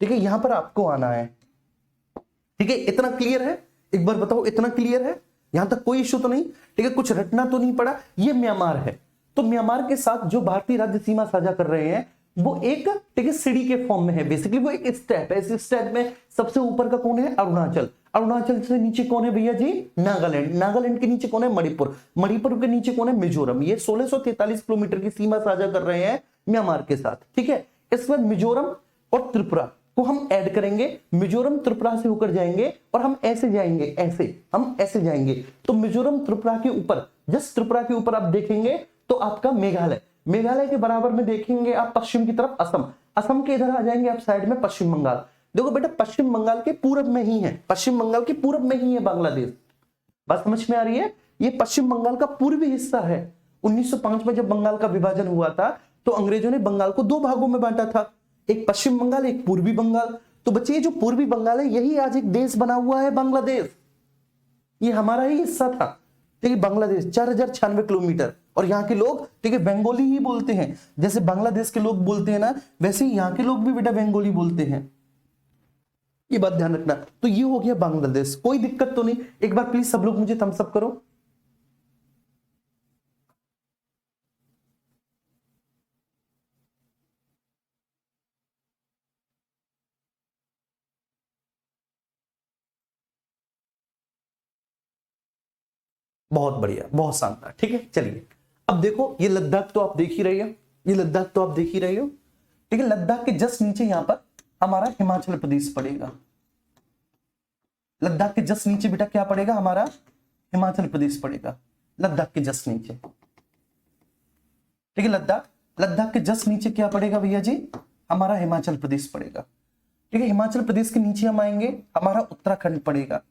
ठीक है, यहां पर आपको आना है, ठीक है। इतना क्लियर है, एक बार बताओ इतना क्लियर है, यहां तक कोई इश्यू तो नहीं, ठीक है, कुछ रटना तो नहीं पड़ा। ये म्यांमार है, तो म्यांमार के साथ जो भारतीय राज्य सीमा साझा कर रहे हैं वो एक, ठीक है, सीढ़ी के फॉर्म में है, बेसिकली वो एक स्टेप है। इस स्टेप में सबसे ऊपर का कौन है, अरुणाचल, अरुणाचल से नीचे कौन है भैया जी, नागालैंड, नागालैंड के नीचे कौन है, मणिपुर, मणिपुर के नीचे कौन है, मिजोरम। ये 1643 किलोमीटर की सीमा साझा कर रहे हैं म्यांमार के साथ, ठीक है। इसके बाद मिजोरम और त्रिपुरा को हम ऐड करेंगे, मिजोरम त्रिपुरा से होकर जाएंगे और हम ऐसे जाएंगे, ऐसे हम ऐसे जाएंगे, तो मिजोरम त्रिपुरा के ऊपर, जस्ट त्रिपुरा के ऊपर आप देखेंगे तो आपका मेघालय, मेघालय के बराबर में देखेंगे आप पश्चिम की तरफ असम, असम के इधर आ जाएंगे आप साइड में पश्चिम बंगाल। देखो बेटा पश्चिम बंगाल के पूरब में ही है, पश्चिम बंगाल के पूरब में ही है बांग्लादेश। बात समझ में आ रही है, ये पश्चिम बंगाल का पूर्वी हिस्सा है। 1905 में जब बंगाल का विभाजन हुआ था तो अंग्रेजों ने बंगाल को दो भागों में बांटा था, एक पश्चिम बंगाल, एक पूर्वी बंगाल। तो बच्चे ये जो पूर्वी बंगाल है यही आज एक देश बना हुआ है बांग्लादेश, ये हमारा ही हिस्सा था, ठीक है। बांग्लादेश 4096 किलोमीटर, और यहाँ के लोग, ठीक है, बंगाली ही बोलते हैं। जैसे बांग्लादेश के लोग बोलते हैं ना, वैसे ही यहाँ के लोग भी बेटा बंगाली बोलते हैं, ये बात ध्यान रखना। तो ये हो गया बांग्लादेश, कोई दिक्कत तो नहीं। एक बार प्लीज सब लोग मुझे थम्स अप करो। बहुत बढ़िया, बहुत शानदार, ठीक है। चलिए अब देखो, ये लद्दाख तो आप देख ही रहे हो, ये लद्दाख तो आप देख ही रहे हो, ठीक है। लद्दाख के जस्ट नीचे यहां पर हमारा हिमाचल प्रदेश पड़ेगा, लद्दाख के जस्ट नीचे बेटा क्या पड़ेगा, हमारा हिमाचल प्रदेश पड़ेगा, लद्दाख के जस्ट नीचे, ठीक है। लद्दाख, लद्दाख के जस्ट नीचे क्या पड़ेगा भैया जी, हमारा हिमाचल प्रदेश पड़ेगा, ठीक है। हिमाचल प्रदेश के नीचे हम आएंगे, हमारा उत्तराखंड पड़ेगा,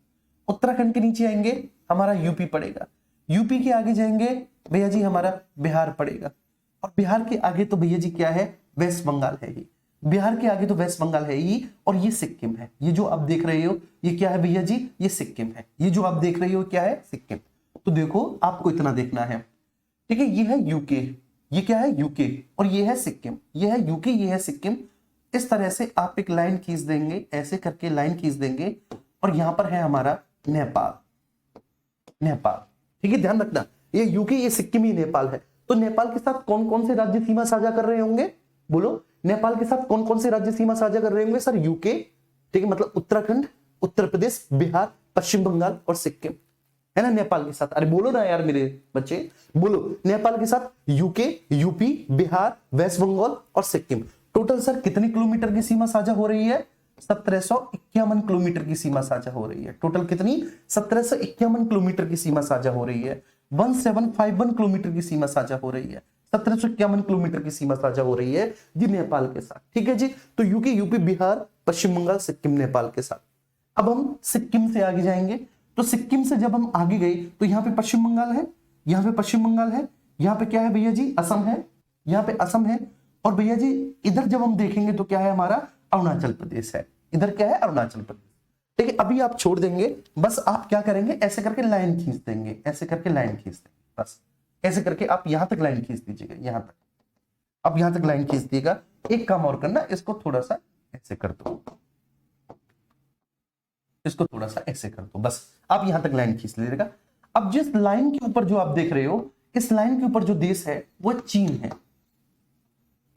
उत्तराखंड के नीचे आएंगे हमारा यूपी पड़ेगा, यूपी के आगे जाएंगे भैया जी हमारा बिहार पड़ेगा, और बिहार के आगे तो भैया जी क्या है, वेस्ट बंगाल है ही, बिहार के आगे तो वेस्ट बंगाल है ही, और ये सिक्किम है। ये जो आप देख रहे हो ये क्या है भैया जी, ये सिक्किम है। ये जो आप देख रहे हो क्या है, सिक्किम। तो देखो आपको इतना देखना है, ठीक है। ये है यूके, ये क्या है, यूके, और ये है सिक्किम, ये है यूके, ये है सिक्किम। इस तरह से आप एक लाइन खींच देंगे, ऐसे करके लाइन खींच देंगे, और यहां पर है हमारा नेपाल, नेपाल, ठीक है। ध्यान रखना ये यूके, ये सिक्किम ही नेपाल है। तो नेपाल के साथ कौन कौन से राज्य सीमा साझा कर रहे होंगे, बोलो। नेपाल के साथ कौन कौन से राज्य सीमा साझा कर रहे होंगे सर, यूके, ठीक है, मतलब उत्तराखंड, उत्तर प्रदेश, बिहार, पश्चिम बंगाल और सिक्किम, है ना, नेपाल के साथ। अरे बोलो ना यार मेरे बच्चे, बोलो। नेपाल के साथ UK, UP, Bihar, waste Bengal और सिक्किम। टोटल सर कितनी किलोमीटर की सीमा साझा हो रही है, 1751 किलोमीटर की सीमा साझा हो रही है। टोटल कितनी, 1751 किलोमीटर की सीमा साझा हो रही है। 1751 किलोमीटर की सीमा साझा हो रही है, 1751 किलोमीटर की सीमा साझा हो रही है जी नेपाल के साथ, ठीक है जी। तो यूके, यूपी, बिहार, पश्चिम बंगाल, सिक्किम, नेपाल के साथ। अब हम सिक्किम से आगे जाएंगे, तो सिक्किम से जब हम आगे गए तो यहाँ पे पश्चिम बंगाल है, यहाँ पे पश्चिम बंगाल है, यहाँ पे क्या है भैया जी, असम है, यहाँ पे असम है, और भैया जी इधर जब हम देखेंगे तो क्या है, हमारा अरुणाचल प्रदेश है। इधर क्या है, अरुणाचल प्रदेश, ठीक है। अभी आप छोड़ देंगे, बस आप क्या करेंगे, ऐसे करके लाइन खींच देंगे, ऐसे करके लाइन खींच देंगे, बस ऐसे करके आप यहां तक लाइन खींच दीजिएगा, यहां तक, अब यहां तक लाइन खींच दिएगा। एक काम और करना, इसको थोड़ा सा ऐसे कर दो, इसको थोड़ा सा ऐसे कर दो, बस आप यहां तक लाइन खींच लीजिएगा। अब जिस लाइन के ऊपर जो आप देख रहे हो, इस लाइन के ऊपर जो देश है वो चीन है।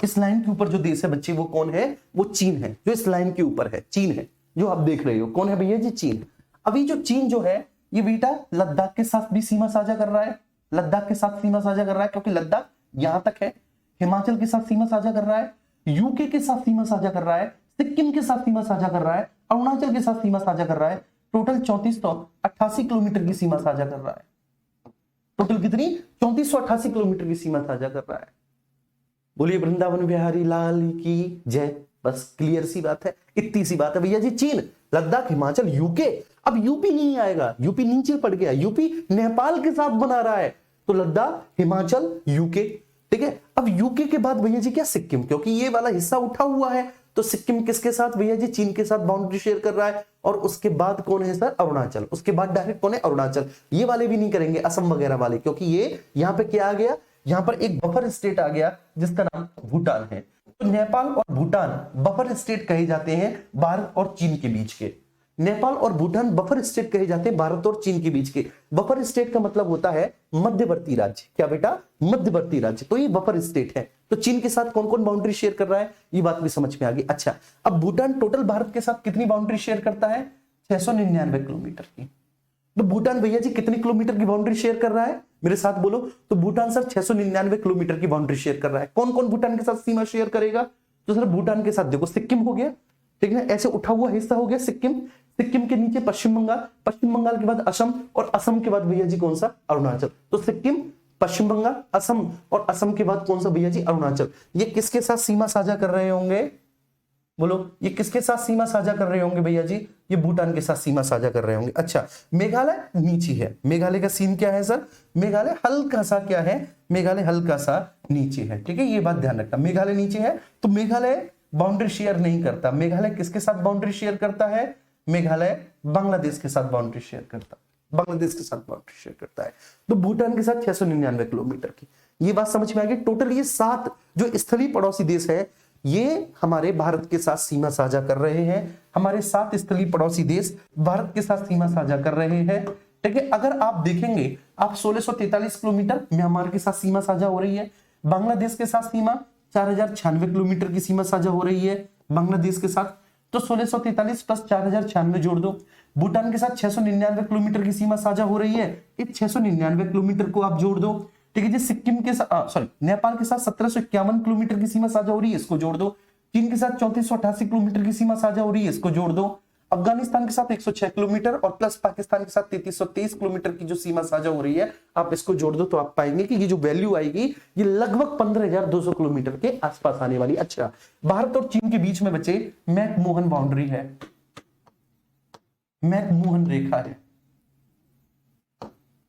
इस लाइन के ऊपर जो देश है बच्चे वो कौन है? वो चीन है। जो इस लाइन के ऊपर है चीन है, जो आप देख रहे हो कौन है भैया जी? चीन। अभी जो चीन जो है ये बेटा लद्दाख के साथ भी सीमा साझा कर रहा है, लद्दाख के साथ सीमा साझा कर रहा है, क्योंकि लद्दाख यहां तक है। हिमाचल के साथ सीमा साझा कर रहा है, यूके के साथ सीमा साझा कर रहा है, सिक्किम के साथ सीमा साझा कर रहा है, अरुणाचल के साथ सीमा साझा कर रहा है। टोटल 3488 किलोमीटर की सीमा साझा कर रहा है। टोटल कितनी? 3488 किलोमीटर की सीमा साझा कर रहा है। बोलिए वृंदावन बिहारी लाल की जय। बस क्लियर सी बात है, इतनी सी बात है भैया जी। चीन, लद्दाख, हिमाचल, यूके। अब यूपी नहीं आएगा, यूपी नीचे पड़ गया, यूपी नेपाल के साथ बना रहा है। तो लद्दाख, हिमाचल, यूके, ठीक है। अब यूके के बाद भैया जी क्या? सिक्किम, क्योंकि ये वाला हिस्सा उठा हुआ है। तो सिक्किम किसके साथ भैया जी? चीन के साथ बाउंड्री शेयर कर रहा है। और उसके बाद कौन है सर? अरुणाचल। उसके बाद डायरेक्ट कौन है? अरुणाचल। ये वाले भी नहीं करेंगे, असम वगैरह वाले, क्योंकि ये यहां पे क्या आ गया? यहां पर एक बफर स्टेट आ गया जिसका नाम भूटान है। तो नेपाल और भूटान बफर स्टेट कहे जाते हैं भारत और चीन के बीच के। नेपाल और भूटान बफर स्टेट कहे जाते हैं भारत और चीन के बीच के। बफर स्टेट का मतलब होता है मध्यवर्ती राज्य। क्या बेटा? मध्यवर्ती राज्य। तो ये बफर स्टेट है। तो चीन के साथ कौन कौन बाउंड्री शेयर कर रहा है, ये बात भी समझ में आ गई। अच्छा, अब भूटान टोटल भारत के साथ कितनी बाउंड्री शेयर करता है? 699 किलोमीटर की। तो भूटान भैया जी कितनी किलोमीटर की बाउंड्री शेयर कर रहा है? मेरे साथ बोलो। तो भूटान सर 699 किलोमीटर की बाउंड्री शेयर कर रहा है। कौन कौन भूटान के साथ सीमा शेयर करेगा? तो सर भूटान के साथ देखो सिक्किम हो गया, ठीक है, ऐसे उठा हुआ हिस्सा हो गया सिक्किम। सिक्किम के नीचे पश्चिम बंगाल, पश्चिम बंगाल के बाद असम, और असम के बाद भैया जी कौन सा? अरुणाचल। तो सिक्किम, पश्चिम बंगाल, असम, और असम के बाद कौन सा भैया जी? अरुणाचल। ये किसके साथ सीमा साझा कर रहे होंगे? बोलो, ये किसके साथ सीमा साझा कर रहे होंगे भैया जी? ये भूटान के साथ सीमा साझा कर रहे होंगे। अच्छा, मेघालय नीचे है। मेघालय का सीन क्या है सर? मेघालय हल्का सा क्या है? मेघालय हल्का सा नीचे है, ठीक है, ये बात ध्यान रखना। मेघालय नीचे है तो मेघालय बाउंड्री शेयर नहीं करता। मेघालय किसके साथ बाउंड्री शेयर करता है? मेघालय बांग्लादेश के साथ बाउंड्री शेयर करता है। बांग्लादेश के साथ बाउंड्री शेयर करता है। तो भूटान के साथ 699 किलोमीटर की, ये बात समझ में आ गई। टोटल ये 7 जो स्थलीय पड़ोसी देश है ये हमारे भारत के साथ सीमा साझा कर रहे हैं। हमारे 7 स्थलीय पड़ोसी देश भारत के साथ सीमा साझा कर रहे हैं, ठीक है। अगर आप देखेंगे, आप 1643 किलोमीटर म्यांमार के साथ सीमा साझा हो रही है। बांग्लादेश के साथ सीमा 4096 किलोमीटर की सीमा साझा हो रही है बांग्लादेश के साथ। तो 1643 प्लस 4096 जोड़ दो। भूटान के साथ 699 किलोमीटर की सीमा साझा हो रही है। इस 699 किलोमीटर को आप जोड़ दो, ठीक है जी। सिक्किम के साथ नेपाल के साथ 1751 किलोमीटर की सीमा साझा हो रही है, इसको जोड़ दो। चीन के साथ 3488 किलोमीटर की सीमा साझा हो रही है, इसको जोड़ दो। अफगानिस्तान के साथ 106 किलोमीटर और प्लस पाकिस्तान के साथ 3323 किलोमीटर की जो सीमा साझा हो रही है, आप इसको जोड़ दो तो आप पाएंगे कि ये जो वैल्यू आएगी ये लगभग 15200 किलोमीटर के आसपास आने वाली। अच्छा, भारत और चीन के बीच में बचे मैकमोहन बाउंड्री है, मैकमोहन रेखा है,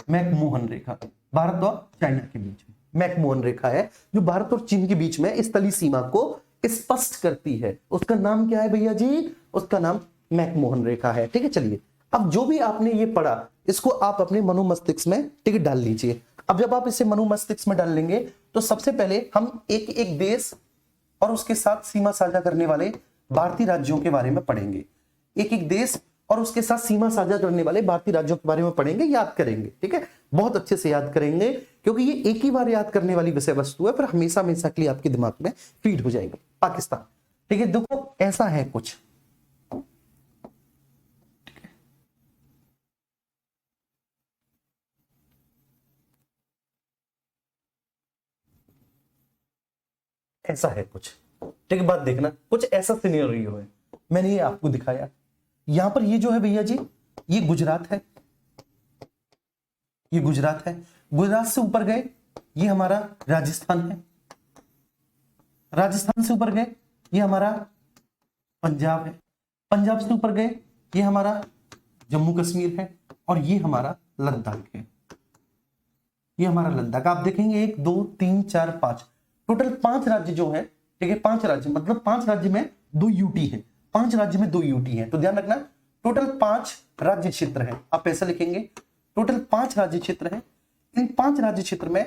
मैकमोहन रेखा भारत और चाइना के बीच में मैकमोहन रेखा है जो भारत और चीन के बीच में इस तली सीमा को स्पष्ट करती है। उसका नाम क्या है भैया जी? उसका नाम मैकमोहन रेखा है, ठीक है। चलिए, अब जो भी आपने ये पढ़ा इसको आप अपने मनोमस्तिष्क में टिक डाल लीजिए। अब जब आप इसे मनोमस्तिष्क में डाल लेंगे तो सबसे पहले हम एक एक देश और उसके साथ सीमा साझा करने वाले भारतीय राज्यों के बारे में पढ़ेंगे। एक एक देश और उसके साथ सीमा साझा करने वाले भारतीय राज्यों के बारे में पढ़ेंगे, याद करेंगे, ठीक है। बहुत अच्छे से याद करेंगे क्योंकि ये एक ही बार याद करने वाली विषय वस्तु है, फिर हमेशा हमेशा के लिए आपके दिमाग में फीड हो जाएगी। पाकिस्तान, ठीक है। देखो ऐसा है कुछ, ऐसा है कुछ, ठीक है। बात देखना, कुछ ऐसा सिनेरियो है, मैंने ये आपको दिखाया। यहां पर ये जो है भैया जी, ये गुजरात है, ये गुजरात है। गुजरात से ऊपर गए ये हमारा राजस्थान है, राजस्थान से ऊपर गए ये हमारा पंजाब है, पंजाब से ऊपर गए ये हमारा जम्मू कश्मीर है, और ये हमारा लद्दाख है, ये हमारा लद्दाख। आप देखेंगे 1 2 3 4 5 टोटल 5 राज्य जो है, ठीक है। 5 राज्य मतलब 5 राज्य में 2 यूटी है, 5 राज्य में 2 यूटी है। तो ध्यान रखना, टोटल 5 राज्य क्षेत्र है। आप ऐसा लिखेंगे, टोटल 5 राज्य क्षेत्र है। इन 5 राज्य क्षेत्र में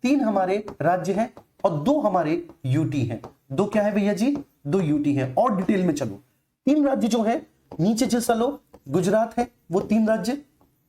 3 हमारे राज्य हैं और 2 हमारे यूटी हैं। 2 क्या है भैया जी? 2 यूटी है। और डिटेल में चलो, 3 राज्य जो है नीचे जैसा लो, गुजरात है वो 3 राज्य,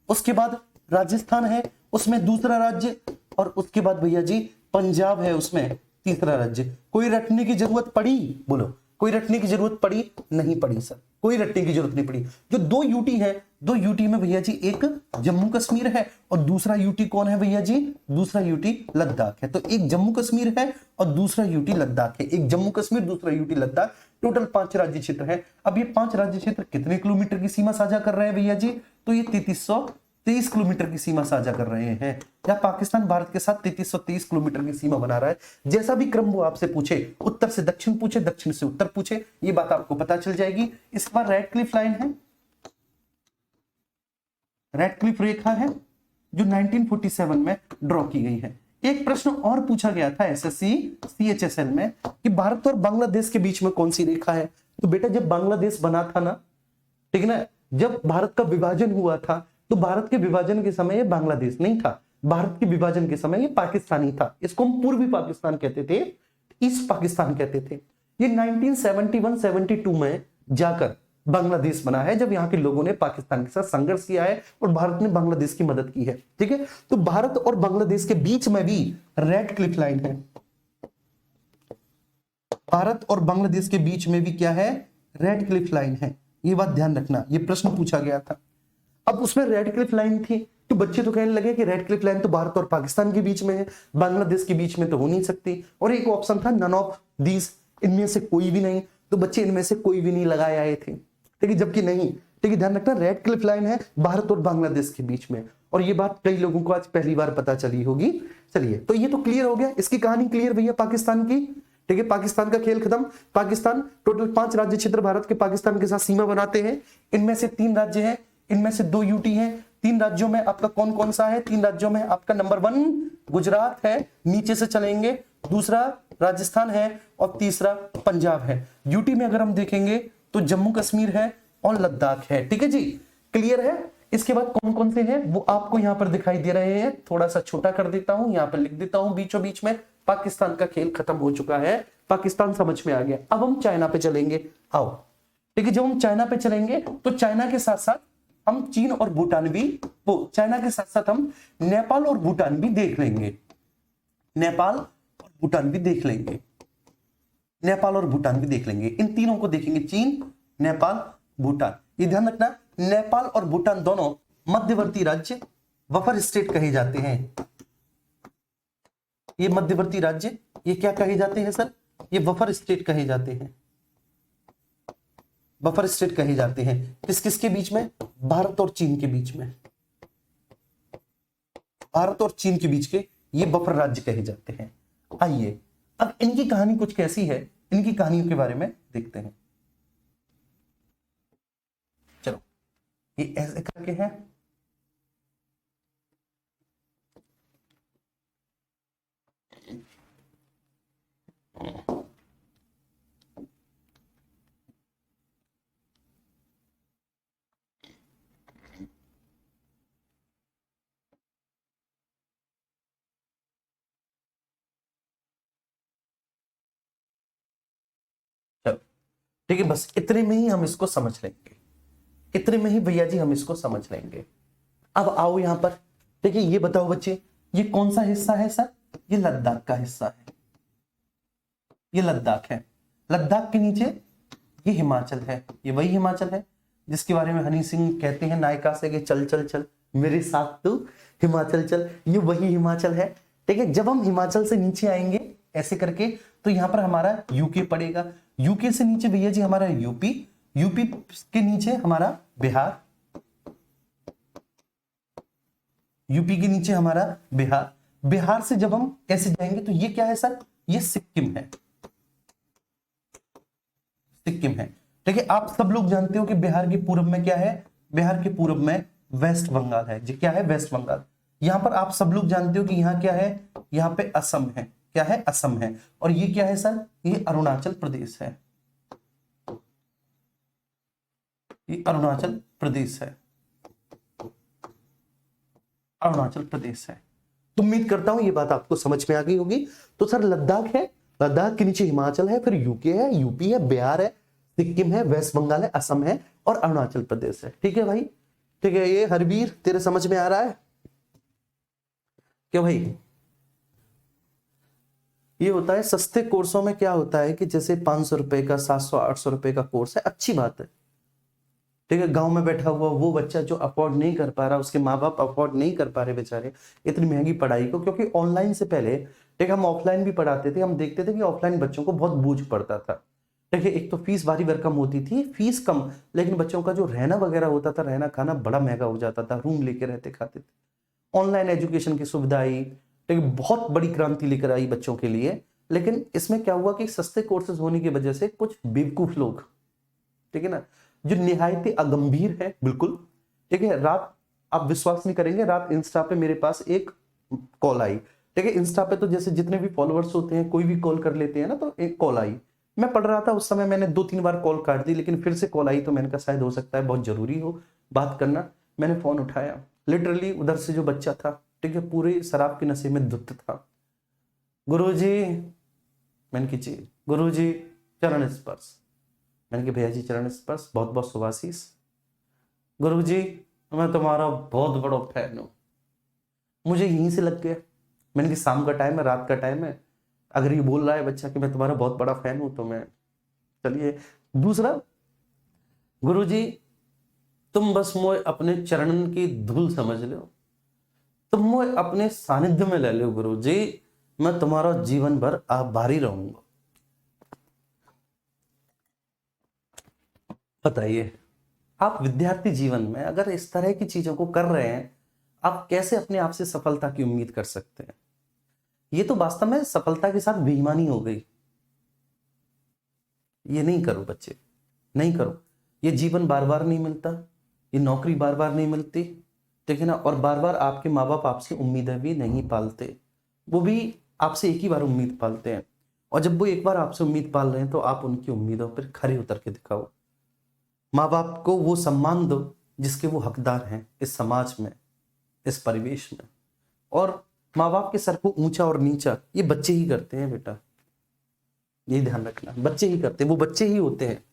उसके बाद राजस्थान है उसमें दूसरा राज्य, और उसके बाद भैया जी पंजाब है उसमें तीसरा राज्य। कोई रटने की जरूरत पड़ी? बोलो, कोई रटने की जरूरत पड़ी? नहीं पड़ी सर, कोई रटने की जरूरत नहीं पड़ी। जो दो यूटी है, दो यूटी में भैया जी एक जम्मू कश्मीर है और दूसरा यूटी कौन है भैया जी? दूसरा यूटी लद्दाख है। तो एक जम्मू कश्मीर है और दूसरा यूटी लद्दाख है। एक जम्मू कश्मीर, दूसरा यूटी लद्दाख, टोटल 5 राज्य क्षेत्र है। अब ये 5 राज्य क्षेत्र कितने किलोमीटर की सीमा साझा कर रहे हैं भैया जी? तो ये 3323 किलोमीटर की सीमा साझा कर रहे हैं। या पाकिस्तान भारत के साथ 3323 किलोमीटर की सीमा बना रहा है। जैसा भी क्रम वो आपसे पूछे, उत्तर से दक्षिण पूछे, दक्षिण से उत्तर पूछे, ये बात आपको पता चल जाएगी। इस बार रेडक्लिफ लाइन है, रेडक्लिफ रेखा है जो 1947 में ड्रॉ की गई है। एक प्रश्न और पूछा गया था एसएससी सीएचएसएल में कि भारत और बांग्लादेश के बीच में कौन सी रेखा है? तो बेटा जब बांग्लादेश बना था ना, ठीक है ना, जब भारत का विभाजन हुआ था तो भारत के विभाजन के समय ये बांग्लादेश नहीं था, भारत के विभाजन के समय ये पाकिस्तानी था। इसको हम पूर्वी पाकिस्तान कहते थे, ईस्ट पाकिस्तान कहते थे। ये 1971-72 में जाकर बांग्लादेश बना है, जब यहाँ के लोगों ने पाकिस्तान के साथ संघर्ष किया है और भारत ने बांग्लादेश की मदद की है। ठीक है, तो भारत और बांग्लादेश के बीच में भी रेडक्लिफ लाइन है। भारत और बांग्लादेश के बीच में भी क्या है? रेडक्लिफ लाइन है। ये बात ध्यान रखना, ये प्रश्न पूछा गया था। अब उसमें रेडक्लिफ लाइन थी तो बच्चे तो कहने लगे कि रेडक्लिफ लाइन तो भारत और पाकिस्तान के बीच में है, बांग्लादेश के बीच में तो हो नहीं सकती। और एक ऑप्शन था नन ऑफ दीज, इनमें से कोई भी नहीं। तो बच्चे इनमें से कोई भी नहीं लगाए आए थे, ठीक है, जबकि नहीं। ठीक है, ध्यान रखना, रेडक्लिफ लाइन है भारत और बांग्लादेश के बीच में। और ये बात कई लोगों को आज पहली बार पता चली होगी। चलिए, तो ये तो क्लियर हो गया, इसकी कहानी क्लियर भैया पाकिस्तान की। ठीक है, पाकिस्तान का खेल खत्म। पाकिस्तान टोटल 5 राज्य क्षेत्र भारत के पाकिस्तान के साथ सीमा बनाते हैं। इनमें से 3 राज्य हैं, इनमें से 2 यूटी हैं। 3 राज्यों में आपका कौन कौन सा है? 3 राज्यों में आपका नंबर 1 गुजरात है, नीचे से चलेंगे, दूसरा राजस्थान है और तीसरा पंजाब है। यूटी में अगर हम देखेंगे तो जम्मू कश्मीर है और लद्दाख है। ठीक है जी, क्लियर है। इसके बाद कौन कौन से हैं वो आपको यहां पर दिखाई दे रहे हैं। थोड़ा सा छोटा कर देता हूं, यहां पर लिख देता हूं बीचों बीच में। पाकिस्तान का खेल खत्म हो चुका है, पाकिस्तान समझ में आ गया। अब हम चाइना पे चलेंगे, आओ। ठीक है, जब हम चाइना पे चलेंगे तो चाइना के साथ साथ हम चीन और भूटान भी, वो चाइना के साथ साथ हम नेपाल और भूटान भी देख लेंगे। नेपाल और भूटान भी देख लेंगे, नेपाल और भूटान भी देख लेंगे। इन तीनों को देखेंगे, चीन, नेपाल, भूटान। ये ध्यान रखना, नेपाल और भूटान दोनों मध्यवर्ती राज्य, बफर स्टेट कहे जाते हैं। ये मध्यवर्ती राज्य, ये क्या कहे जाते हैं सर? ये बफर स्टेट कहे जाते हैं। बफर स्टेट कहे जाते हैं किस किस के बीच में? भारत और चीन के बीच में। भारत और चीन के बीच के ये बफर राज्य कहे जाते हैं। आइए, अब इनकी कहानी कुछ कैसी है, इनकी कहानियों के बारे में देखते हैं। चलो, ये ऐसे करके है। ठीक है, बस इतने में ही हम इसको समझ लेंगे, इतने में ही भैया जी हम इसको समझ लेंगे। अब आओ यहां पर। ठीक है, ये बताओ बच्चे, ये कौन सा हिस्सा है सर? ये लद्दाख का हिस्सा है, ये लद्दाख है। लद्दाख के नीचे ये हिमाचल है, ये वही हिमाचल है जिसके बारे में हनी सिंह कहते हैं नायिका से कि चल चल चल मेरे साथ तू हिमाचल चल, ये वही हिमाचल है। ठीक है, जब हम हिमाचल से नीचे आएंगे ऐसे करके तो यहां पर हमारा यूके पड़ेगा। यूके से नीचे भैया जी हमारा यूपी, यूपी के नीचे हमारा बिहार, यूपी के नीचे हमारा बिहार। बिहार से जब हम ऐसे जाएंगे तो ये क्या है सर? ये सिक्किम है, सिक्किम है। ठीक है, आप सब लोग जानते हो कि बिहार के पूर्व में क्या है? बिहार के पूर्व में वेस्ट बंगाल है। जी क्या है? वेस्ट बंगाल। यहां पर आप सब लोग जानते हो कि यहाँ क्या है? यहाँ पे असम है। क्या है? असम है। और ये क्या है सर? ये अरुणाचल प्रदेश है, ये अरुणाचल प्रदेश है, अरुणाचल प्रदेश है। तो उम्मीद करता हूं ये बात आपको समझ में आ गई होगी। तो सर लद्दाख है, लद्दाख के नीचे हिमाचल है, फिर यूके है, यूपी है, बिहार है, सिक्किम है, वेस्ट बंगाल है, असम है और अरुणाचल प्रदेश है। ठीक है भाई, ठीक है। ये हरवीर तेरे समझ में आ रहा है? क्या भाई, ये होता है सस्ते कोर्सों में क्या होता है कि जैसे 500 रुपए का 700-800 रुपए का कोर्स है, अच्छी बात है, ठीक है। गांव में बैठा हुआ वो बच्चा जो अफोर्ड नहीं कर पा रहा, उसके माँ बाप अफोर्ड नहीं कर पा रहे बेचारे इतनी महंगी पढ़ाई को, क्योंकि ऑनलाइन से पहले ठीक हम ऑफलाइन भी पढ़ाते थे, हम देखते थे कि ऑफलाइन बच्चों को बहुत बोझ पड़ता था। देखिए एक तो फीस भारी भरकम होती थी, फीस कम, लेकिन बच्चों का जो रहना वगैरह होता था, रहना खाना बड़ा महंगा हो जाता था, रूम लेके रहते खाते थे। ऑनलाइन एजुकेशन की सुविधा आई, ठीक है, बहुत बड़ी क्रांति लेकर आई बच्चों के लिए। लेकिन इसमें क्या हुआ कि सस्ते कोर्सेज होने की वजह से कुछ बेवकूफ लोग, ठीक है ना, जो निहायत ही अगंभीर है, बिल्कुल, ठीक है। रात, आप विश्वास नहीं करेंगे, रात इंस्टा पे मेरे पास एक कॉल आई, ठीक है। इंस्टा पे तो जैसे जितने भी फॉलोअर्स होते हैं कोई भी कॉल कर लेते हैं ना, तो एक कॉल आई, मैं पढ़ रहा था उस समय, मैंने 2-3 बार कॉल काट दी, लेकिन फिर से कॉल आई तो मैंने कहा शायद हो सकता है बहुत जरूरी हो बात करना। मैंने फोन उठाया, लिटरली उधर से जो बच्चा था, ठीक है, पूरे शराब के नशे में धुत था। गुरुजी, मैंने की जी, गुरुजी चरण स्पर्श, मैंने कहा भैया जी चरण स्पर्श, बहुत बहुत शुभाशीष। गुरुजी मैं तुम्हारा बहुत बड़ा फैन हूं, मुझे यहीं से लग गया। मैंने कहा शाम का टाइम है, रात का टाइम है, अगर ये बोल रहा है बच्चा कि मैं तुम्हारा बहुत बड़ा फैन हूं तो मैं, चलिए। दूसरा, गुरुजी तुम बस मोए अपने चरणन की धूल समझ लो, तुम मोए अपने सानिध्य में ले लो गुरुजी, मैं तुम्हारा जीवन भर आभारी रहूंगा। बताइए, आप विद्यार्थी जीवन में अगर इस तरह की चीजों को कर रहे हैं, आप कैसे अपने आप से सफलता की उम्मीद कर सकते हैं? ये तो वास्तव में सफलता के साथ बेईमानी हो गई। ये नहीं करो बच्चे, नहीं करो। ये जीवन बार बार नहीं मिलता, ये नौकरी बार बार नहीं मिलती, ठीक है ना, और बार बार आपके माँ बाप आपसे उम्मीदें भी नहीं पालते, वो भी आपसे एक ही बार उम्मीद पालते हैं। और जब वो एक बार आपसे उम्मीद पाल रहे हैं तो आप उनकी उम्मीदों पर खरे उतर के दिखाओ। माँ बाप को वो सम्मान दो जिसके वो हकदार हैं इस समाज में, इस परिवेश में। और माँ बाप के सर को ऊंचा और नीचा ये बच्चे ही करते हैं बेटा, ये ध्यान रखना, बच्चे ही करते हैं, वो बच्चे ही होते हैं,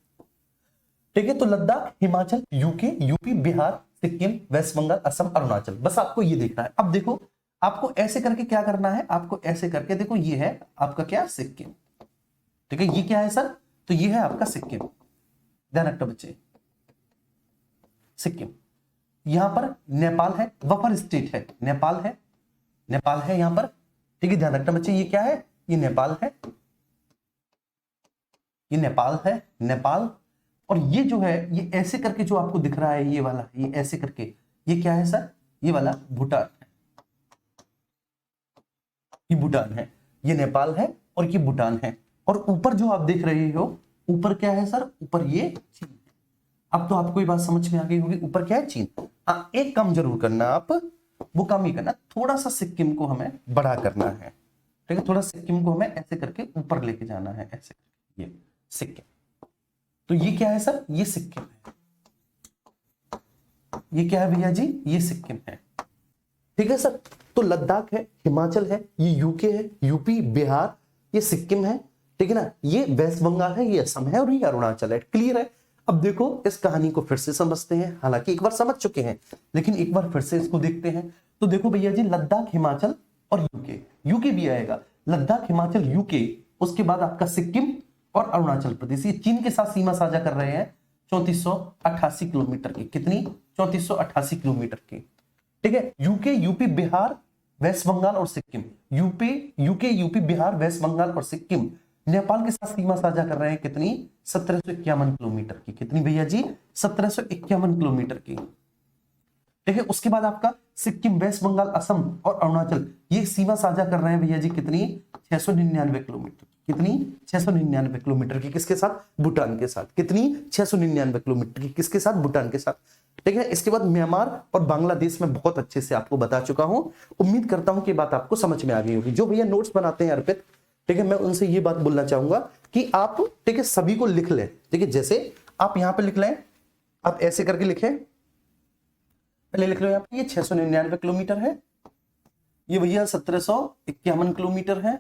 ठीक है। तो लद्दाख, हिमाचल, यूपी, बिहार, सिक्किम, वेस्ट बंगाल, असम, अरुणाचल, बस आपको ये देखना है। अब देखो आपको ऐसे करके क्या करना है, आपको ऐसे करके देखो, ये है आपका क्या, सिक्किम, ठीक है। ये क्या है सर, तो ये है आपका सिक्किम, ध्यान रखना बच्चे, सिक्किम। यहां पर नेपाल है, वफर स्टेट है, नेपाल है, नेपाल है यहां पर, ठीक है, ध्यान रखना बच्चे, ये क्या है, ये नेपाल है, ये नेपाल है, नेपाल। और ये जो है, ये ऐसे करके जो आपको दिख रहा है, ये वाला, ये ऐसे करके, ये क्या है सर, ये वाला भूटान है, ये भूटान है, ये नेपाल है और ये भूटान है। और ऊपर जो आप देख रहे हो, ऊपर क्या है सर, ऊपर ये चीन। अब तो आपको ये बात समझ में आ गई होगी, ऊपर क्या है, चीन। हाँ, एक काम जरूर करना आप, वो काम ही करना, थोड़ा सा सिक्किम को हमें बड़ा करना है, ठीक है, थोड़ा सिक्किम को हमें ऐसे करके ऊपर लेके जाना है, ऐसे, ये सिक्किम। तो ये क्या है सर, ये सिक्किम है, ये क्या है भैया जी, ये सिक्किम है, ठीक है सर। तो लद्दाख है, हिमाचल है, ये यूके है, यूपी, बिहार, ये सिक्किम है, ठीक है ना, ये वेस्ट बंगाल है, ये असम है और ये अरुणाचल है। क्लियर है? अब देखो इस कहानी को फिर से समझते हैं, हालांकि एक बार समझ चुके हैं, लेकिन एक बार फिर से इसको देखते हैं। तो देखो भैया जी, लद्दाख, हिमाचल और यूके, यूके भी आएगा, लद्दाख, हिमाचल, यूके, उसके बाद आपका सिक्किम और अरुणाचल प्रदेश, ये चीन के साथ सीमा साझा कर रहे हैं 3488 किलोमीटर की, कितनी, 3488 किलोमीटर की, ठीक है। UK, UP, Bihar, waste Bengal और Sikkim, UK, UP, Bihar, waste Bengal और सिक्किम नेपाल के साथ सीमा साझा कर रहे हैं, कितनी, 1751 किलोमीटर की, कितनी भैया जी, 1751 किलोमीटर की, ठीक है। उसके बाद आपका सिक्किम, वेस्ट बंगाल, असम और अरुणाचल, ये सीमा साझा कर रहे हैं भैया जी, कितनी, 699 किलोमीटर, कितनी, 699 किलोमीटर की, किसके साथ, भूटान के साथ, कितनी, 699 किलोमीटर की, किसके साथ, भूटान के साथ, ठीक है। इसके बाद म्यांमार और बांग्लादेश में बहुत अच्छे से आपको बता चुका हूं, उम्मीद करता हूं कि बात आपको समझ में आ गई होगी। जो भैया नोट्स बनाते हैं अर्पित, ठीक है, मैं उनसे ये बात बोलना चाहूंगा कि आप, ठीक है, सभी को लिख लें, ठीक है, जैसे आप यहां पे लिख लें, आप ऐसे करके लिखें, पहले लिख लो यहाँ पे, ये 699 किलोमीटर है, ये भैया 1751 किलोमीटर है,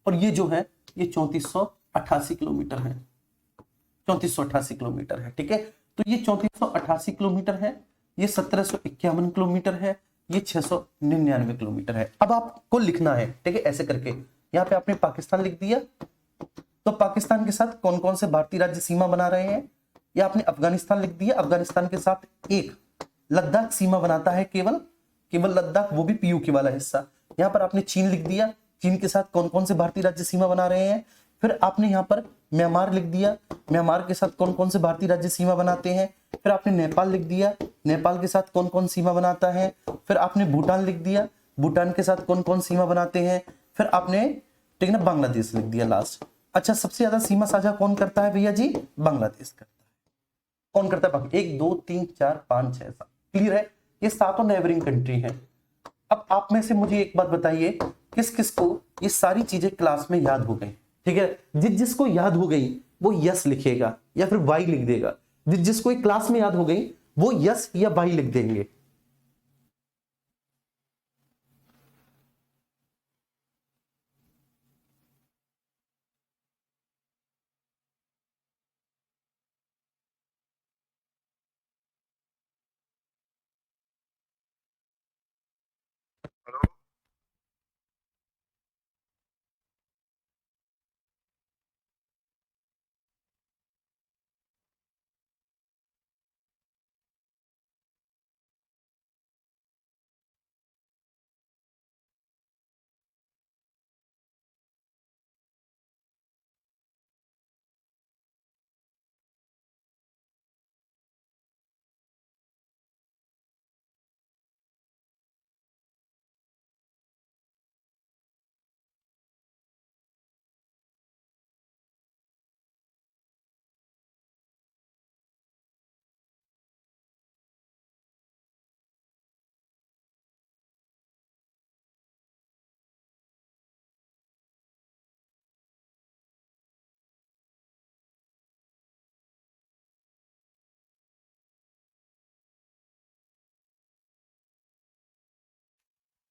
और ये जो है ये 3488 किलोमीटर है, 3488 किलोमीटर है, ठीक है। तो ये 3488 किलोमीटर है, ये 1751 किलोमीटर है, ये 699 किलोमीटर है। अब आपको लिखना है, ठीक है, ऐसे करके यहाँ पे आपने पाकिस्तान लिख दिया, तो पाकिस्तान के साथ कौन कौन से भारतीय राज्य सीमा बना रहे हैं, या आपने अफगानिस्तान लिख दिया, अफगानिस्तान के साथ एक लद्दाख सीमा बनाता है, केवल लद्दाख, वो भी पीयूके वाला हिस्सा। यहाँ पर आपने चीन लिख दिया, चीन के साथ कौन कौन से भारतीय राज्य सीमा बना रहे हैं। फिर आपने यहाँ पर म्यांमार लिख दिया, म्यांमार के साथ कौन कौन से भारतीय राज्य सीमा बनाते हैं। फिर आपने नेपाल लिख दिया, नेपाल के साथ कौन कौन सीमा बनाता है। फिर आपने भूटान लिख दिया, भूटान के साथ कौन कौन सीमा बनाते हैं। फिर आपने, ठीक है ना, बांग्लादेश लिख दिया लास्ट। अच्छा, सबसे ज्यादा सीमा साझा कौन करता है भैया जी? बांग्लादेश करता है। कौन करता है? 1 2 3 4 5 6 7, क्लियर है? ये सातों नेबरिंग कंट्री हैं। अब आप में से मुझे एक बात बताइए, किस किस को ये सारी चीजें क्लास में याद हो गई? ठीक है, जिसको याद हो गई वो यस लिखेगा या फिर वाई लिख देगा। जिसको ये क्लास में याद हो गई वो यस या वाई लिख देंगे।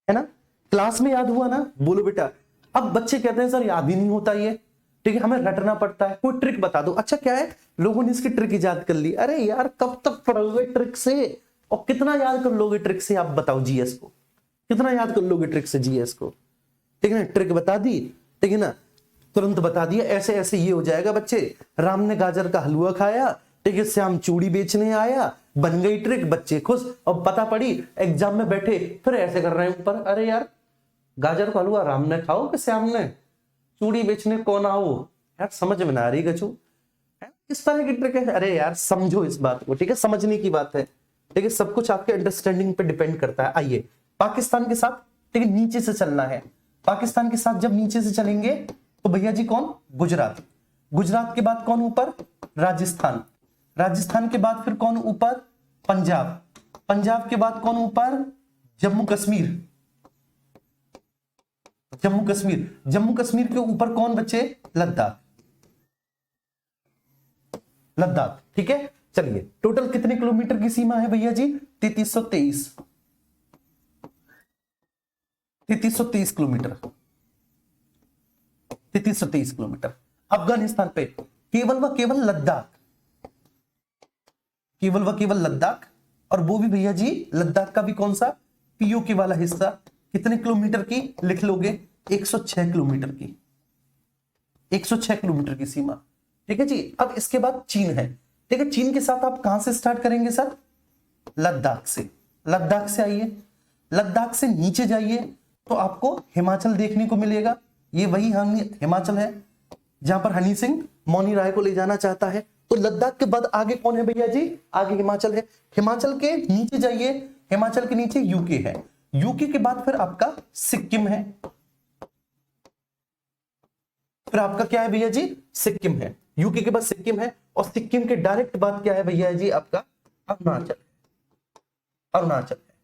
है ना, क्लास में याद हुआ ना? बोलो बेटा। अब बच्चे कहते हैं सर याद ही नहीं होता ये, ठीक है, हमें रटना पड़ता है, कोई ट्रिक बता दो। अच्छा, क्या है, लोगों ने इसकी ट्रिक इजाद कर ली। अरे यार, कब तक पढ़ोगे ट्रिक से, और कितना याद कर लोगे ट्रिक से? आप बताओ, जीएस को कितना याद कर लोगे ट्रिक से? जीएस को, ठीक है ना, ट्रिक बता दी, ठीक है ना, तुरंत बता दिया, ऐसे ऐसे ये हो जाएगा बच्चे। राम ने गाजर का हलवा खाया, ठीक है, श्याम चूड़ी बेचने आया, बन गई ट्रिक, बच्चे खुश। अब पता पड़ी एग्जाम में बैठे फिर ऐसे कर रहे हैं ऊपर, अरे यार गाजर का हलवा राम ने खाओ कि श्याम ने? चूड़ी बेचने कौन आओ? यार समझ में ना आ रही गचू, इस तरह की ट्रिक है। अरे यार समझो इस बात को, ठीक है, समझने की बात है, ठीक है, सब कुछ आपके अंडरस्टैंडिंग पे डिपेंड करता है। आइए पाकिस्तान के साथ, ठीक है, नीचे से चलना है। पाकिस्तान के साथ जब नीचे से चलेंगे तो भैया जी कौन? गुजरात। गुजरात के बाद कौन ऊपर? राजस्थान। राजस्थान के बाद फिर कौन ऊपर? पंजाब। पंजाब के बाद कौन ऊपर? जम्मू कश्मीर। जम्मू कश्मीर। जम्मू कश्मीर के ऊपर कौन बचे? लद्दाख। लद्दाख, ठीक है। चलिए, टोटल कितने किलोमीटर की सीमा है भैया जी? 3323। 3323 किलोमीटर। 3323 किलोमीटर। अफगानिस्तान पे केवल व केवल लद्दाख, केवल व केवल लद्दाख, और वो भी भैया जी लद्दाख का भी कौन सा? पीओके वाला हिस्सा। कितने किलोमीटर की लिख लोगे? 106 किलोमीटर की। 106 किलोमीटर की सीमा, ठीक है जी। अब इसके बाद चीन है, ठीक है। चीन के साथ आप कहां से स्टार्ट करेंगे सर? लद्दाख से। लद्दाख से आइए, लद्दाख से नीचे जाइए तो आपको हिमाचल देखने को मिलेगा। ये वही हिमाचल है जहां पर हनी सिंह मौनी राय को ले जाना चाहता है। तो लद्दाख के बाद आगे कौन है भैया जी? आगे हिमाचल है। हिमाचल के नीचे जाइए, हिमाचल के नीचे यूके है। यूके के बाद फिर आपका सिक्किम है। फिर आपका क्या है भैया जी? सिक्किम है। यूके के बाद सिक्किम है, और सिक्किम के डायरेक्ट बाद क्या है भैया जी? आपका अरुणाचल। अरुणाचल है,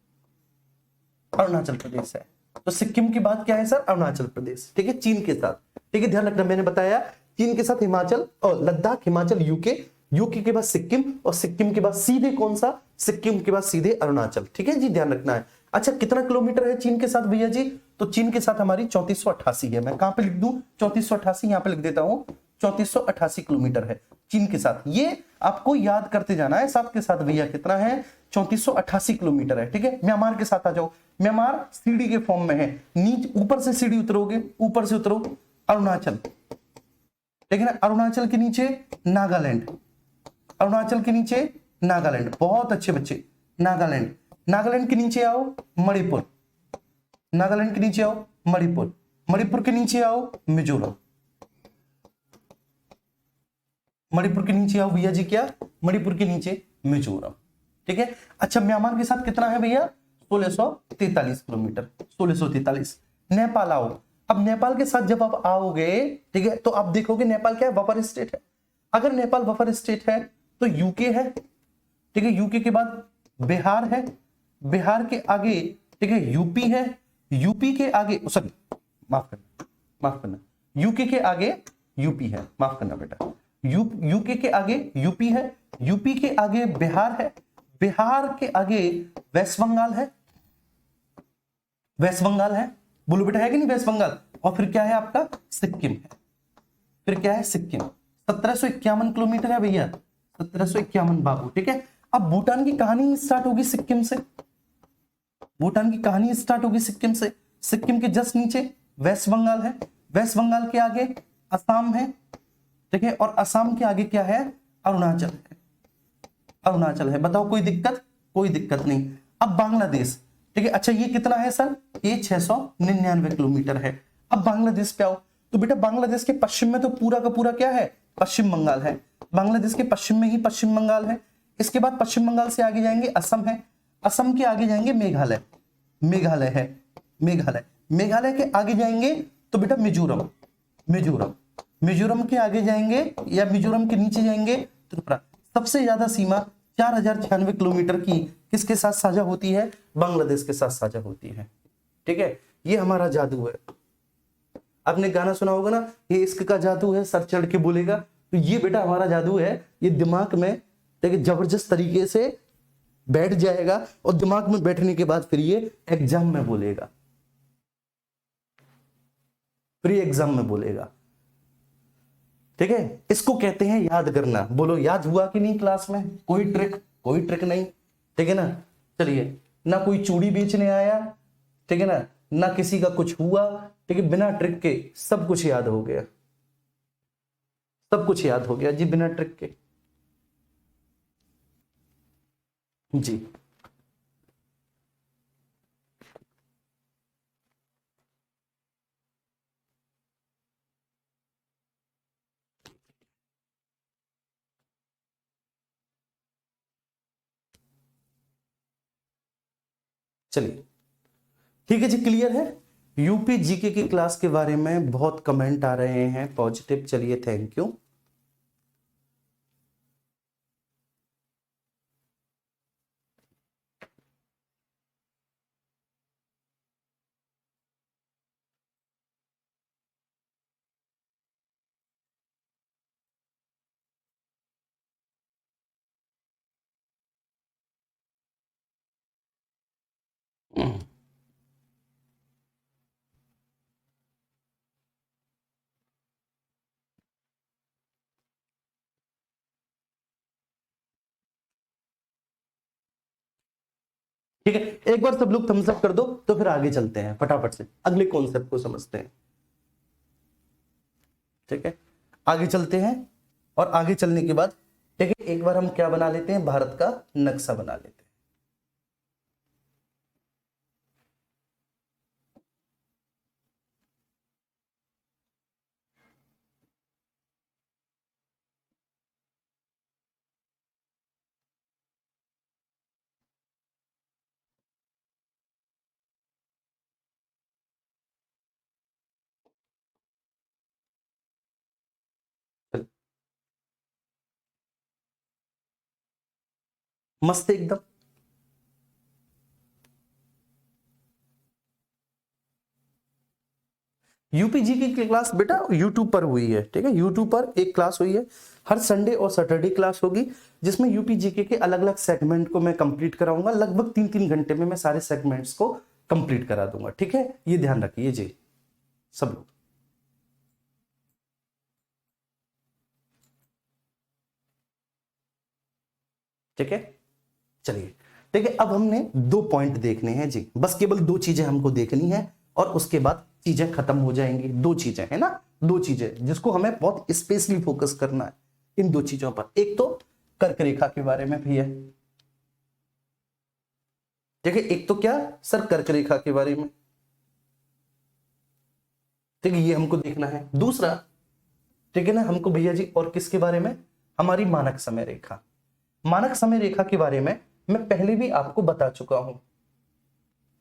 अरुणाचल प्रदेश है। तो सिक्किम के बाद क्या है सर? अरुणाचल प्रदेश, ठीक है, चीन के साथ, ठीक है। ध्यान रखना, मैंने बताया चीन के साथ हिमाचल और लद्दाख, हिमाचल, यूके, यूके के बाद सिक्किम, और सिक्किम के बाद सीधे कौन सा? सिक्किम के बाद सीधे अरुणाचल, ठीक है जी, ध्यान रखना है। अच्छा, कितना किलोमीटर है चीन के साथ भैया जी? तो चीन के साथ हमारी 3488 है। मैं कहां पे लिख दूं? 3488, यहां पे लिख देता हूं, 3488 किलोमीटर है चीन के साथ। ये आपको याद करते जाना है साथ के साथ भैया। कितना है? 3488 किलोमीटर है। ठीक है, म्यांमार के साथ आ जाओ। म्यांमार सीढ़ी के फॉर्म में है, नीचे ऊपर से सीढ़ी उतरोगे, ऊपर से उतरो अरुणाचल, ठीक है ना, अरुणाचल के नीचे नागालैंड, अरुणाचल के नीचे नागालैंड, बहुत अच्छे बच्चे, नागालैंड, नागालैंड के नीचे आओ मणिपुर, नागालैंड के नीचे आओ मणिपुर, मणिपुर के नीचे आओ मिजोरम, मणिपुर के नीचे आओ भैया जी, क्या, मणिपुर के नीचे मिजोरम। ठीक है, अच्छा म्यांमार के साथ कितना है भैया, 1643 किलोमीटर, 1643। नेपाल आओ, अब नेपाल के साथ जब आप आओगे, ठीक है, तो आप देखोगे नेपाल क्या है, बफर स्टेट है। अगर नेपाल बफर स्टेट है तो यूके है, ठीक है, यूके के बाद बिहार है, बिहार के आगे, ठीक है, यूपी है, यूपी के आगे, सॉरी माफ करना, यूके के आगे यूपी है, माफ करना बेटा, यूके के आगे यूपी है, यूपी के आगे बिहार है, बिहार के आगे वेस्ट बंगाल है, वेस्ट बंगाल है, बोलो बेटा है कि नहीं वेस्ट बंगाल, और फिर क्या है आपका सिक्किम है, फिर क्या है सिक्किम। 1751 किलोमीटर है भैया, 1751 बाबू। ठीक है, अब भूटान की कहानी स्टार्ट होगी सिक्किम से, भूटान की कहानी स्टार्ट होगी सिक्किम से। सिक्किम के जस्ट नीचे वेस्ट बंगाल है, वेस्ट बंगाल के आगे असम है, ठीक है, और असम के आगे क्या है, अरुणाचल है, अरुणाचल है। बताओ कोई दिक्कत, कोई दिक्कत नहीं। अब बांग्लादेश, ठीक है, अच्छा ये कितना है सर, ये 699 किलोमीटर है। अब बांग्लादेश पे आओ, तो बेटा बांग्लादेश के पश्चिम में तो पूरा का पूरा क्या है, पश्चिम बंगाल है, बांग्लादेश के पश्चिम में ही पश्चिम बंगाल है। इसके बाद पश्चिम बंगाल से आगे जाएंगे असम है, असम के आगे जाएंगे मेघालय, मेघालय है, मेघालय, मेघालय के आगे जाएंगे तो बेटा मिजोरम, मिजोरम, मिजोरम के आगे जाएंगे या मिजोरम के नीचे जाएंगे त्रिपुरा। सबसे ज्यादा सीमा 4096 किलोमीटर की किसके साथ साझा होती है, बांग्लादेश के साथ साझा होती है। ठीक है, ये हमारा जादू है। आपने गाना सुना होगा ना, ये इश्क का जादू है, सर चढ़ के बोलेगा, तो ये बेटा हमारा जादू है। ये दिमाग में देखिए जबरदस्त तरीके से बैठ जाएगा और दिमाग में बैठने के बाद फिर ये एग्जाम में बोलेगा, प्री एग्जाम में बोलेगा। ठीक है, इसको कहते हैं याद करना। बोलो याद हुआ कि नहीं क्लास में, कोई ट्रिक, कोई ट्रिक नहीं, ठीक है ना। चलिए, ना कोई चूड़ी बेचने आया, ठीक है ना, ना किसी का कुछ हुआ, ठीक है, बिना ट्रिक के सब कुछ याद हो गया, सब कुछ याद हो गया जी बिना ट्रिक के। जी चलिए, ठीक है जी, क्लियर है। यूपी जीके की क्लास के बारे में बहुत कमेंट आ रहे हैं पॉजिटिव, चलिए थैंक यू। ठीक है, एक बार सब लोग थम्स अप कर दो तो फिर आगे चलते हैं फटाफट से, अगले कॉन्सेप्ट को समझते हैं। ठीक है, आगे चलते हैं, और आगे चलने के बाद ठीक है एक बार हम क्या बना लेते हैं, भारत का नक्शा बना लेते हैं। मस्त एकदम। यूपीजी की क्लास बेटा यूट्यूब पर हुई है, ठीक है, यूट्यूब पर एक क्लास हुई है, हर संडे और सैटरडे क्लास होगी, जिसमें यूपीजीके के अलग अलग सेगमेंट को मैं कंप्लीट कराऊंगा। लगभग 3-3 घंटे में मैं सारे सेगमेंट्स को कंप्लीट करा दूंगा। ठीक है, ये ध्यान रखिए जी सब लोग। ठीक है, चलिए ठीक है, अब हमने 2 पॉइंट देखने हैं जी, बस केवल 2 चीजें हमको देखनी है और उसके बाद चीजें खत्म हो जाएंगी। 2 चीजें है ना, 2 चीजें जिसको हमें बहुत स्पेशली फोकस करना है इन 2 चीजों पर। एक तो कर्क रेखा के बारे में भी है, ठीक है, एक तो क्या सर कर्क रेखा के बारे में, ठीक है, ये हमको देखना है। दूसरा ठीक है ना, हमको भैया जी और किसके बारे में, हमारी मानक समय रेखा। मानक समय रेखा के बारे में मैं पहले भी आपको बता चुका हूं,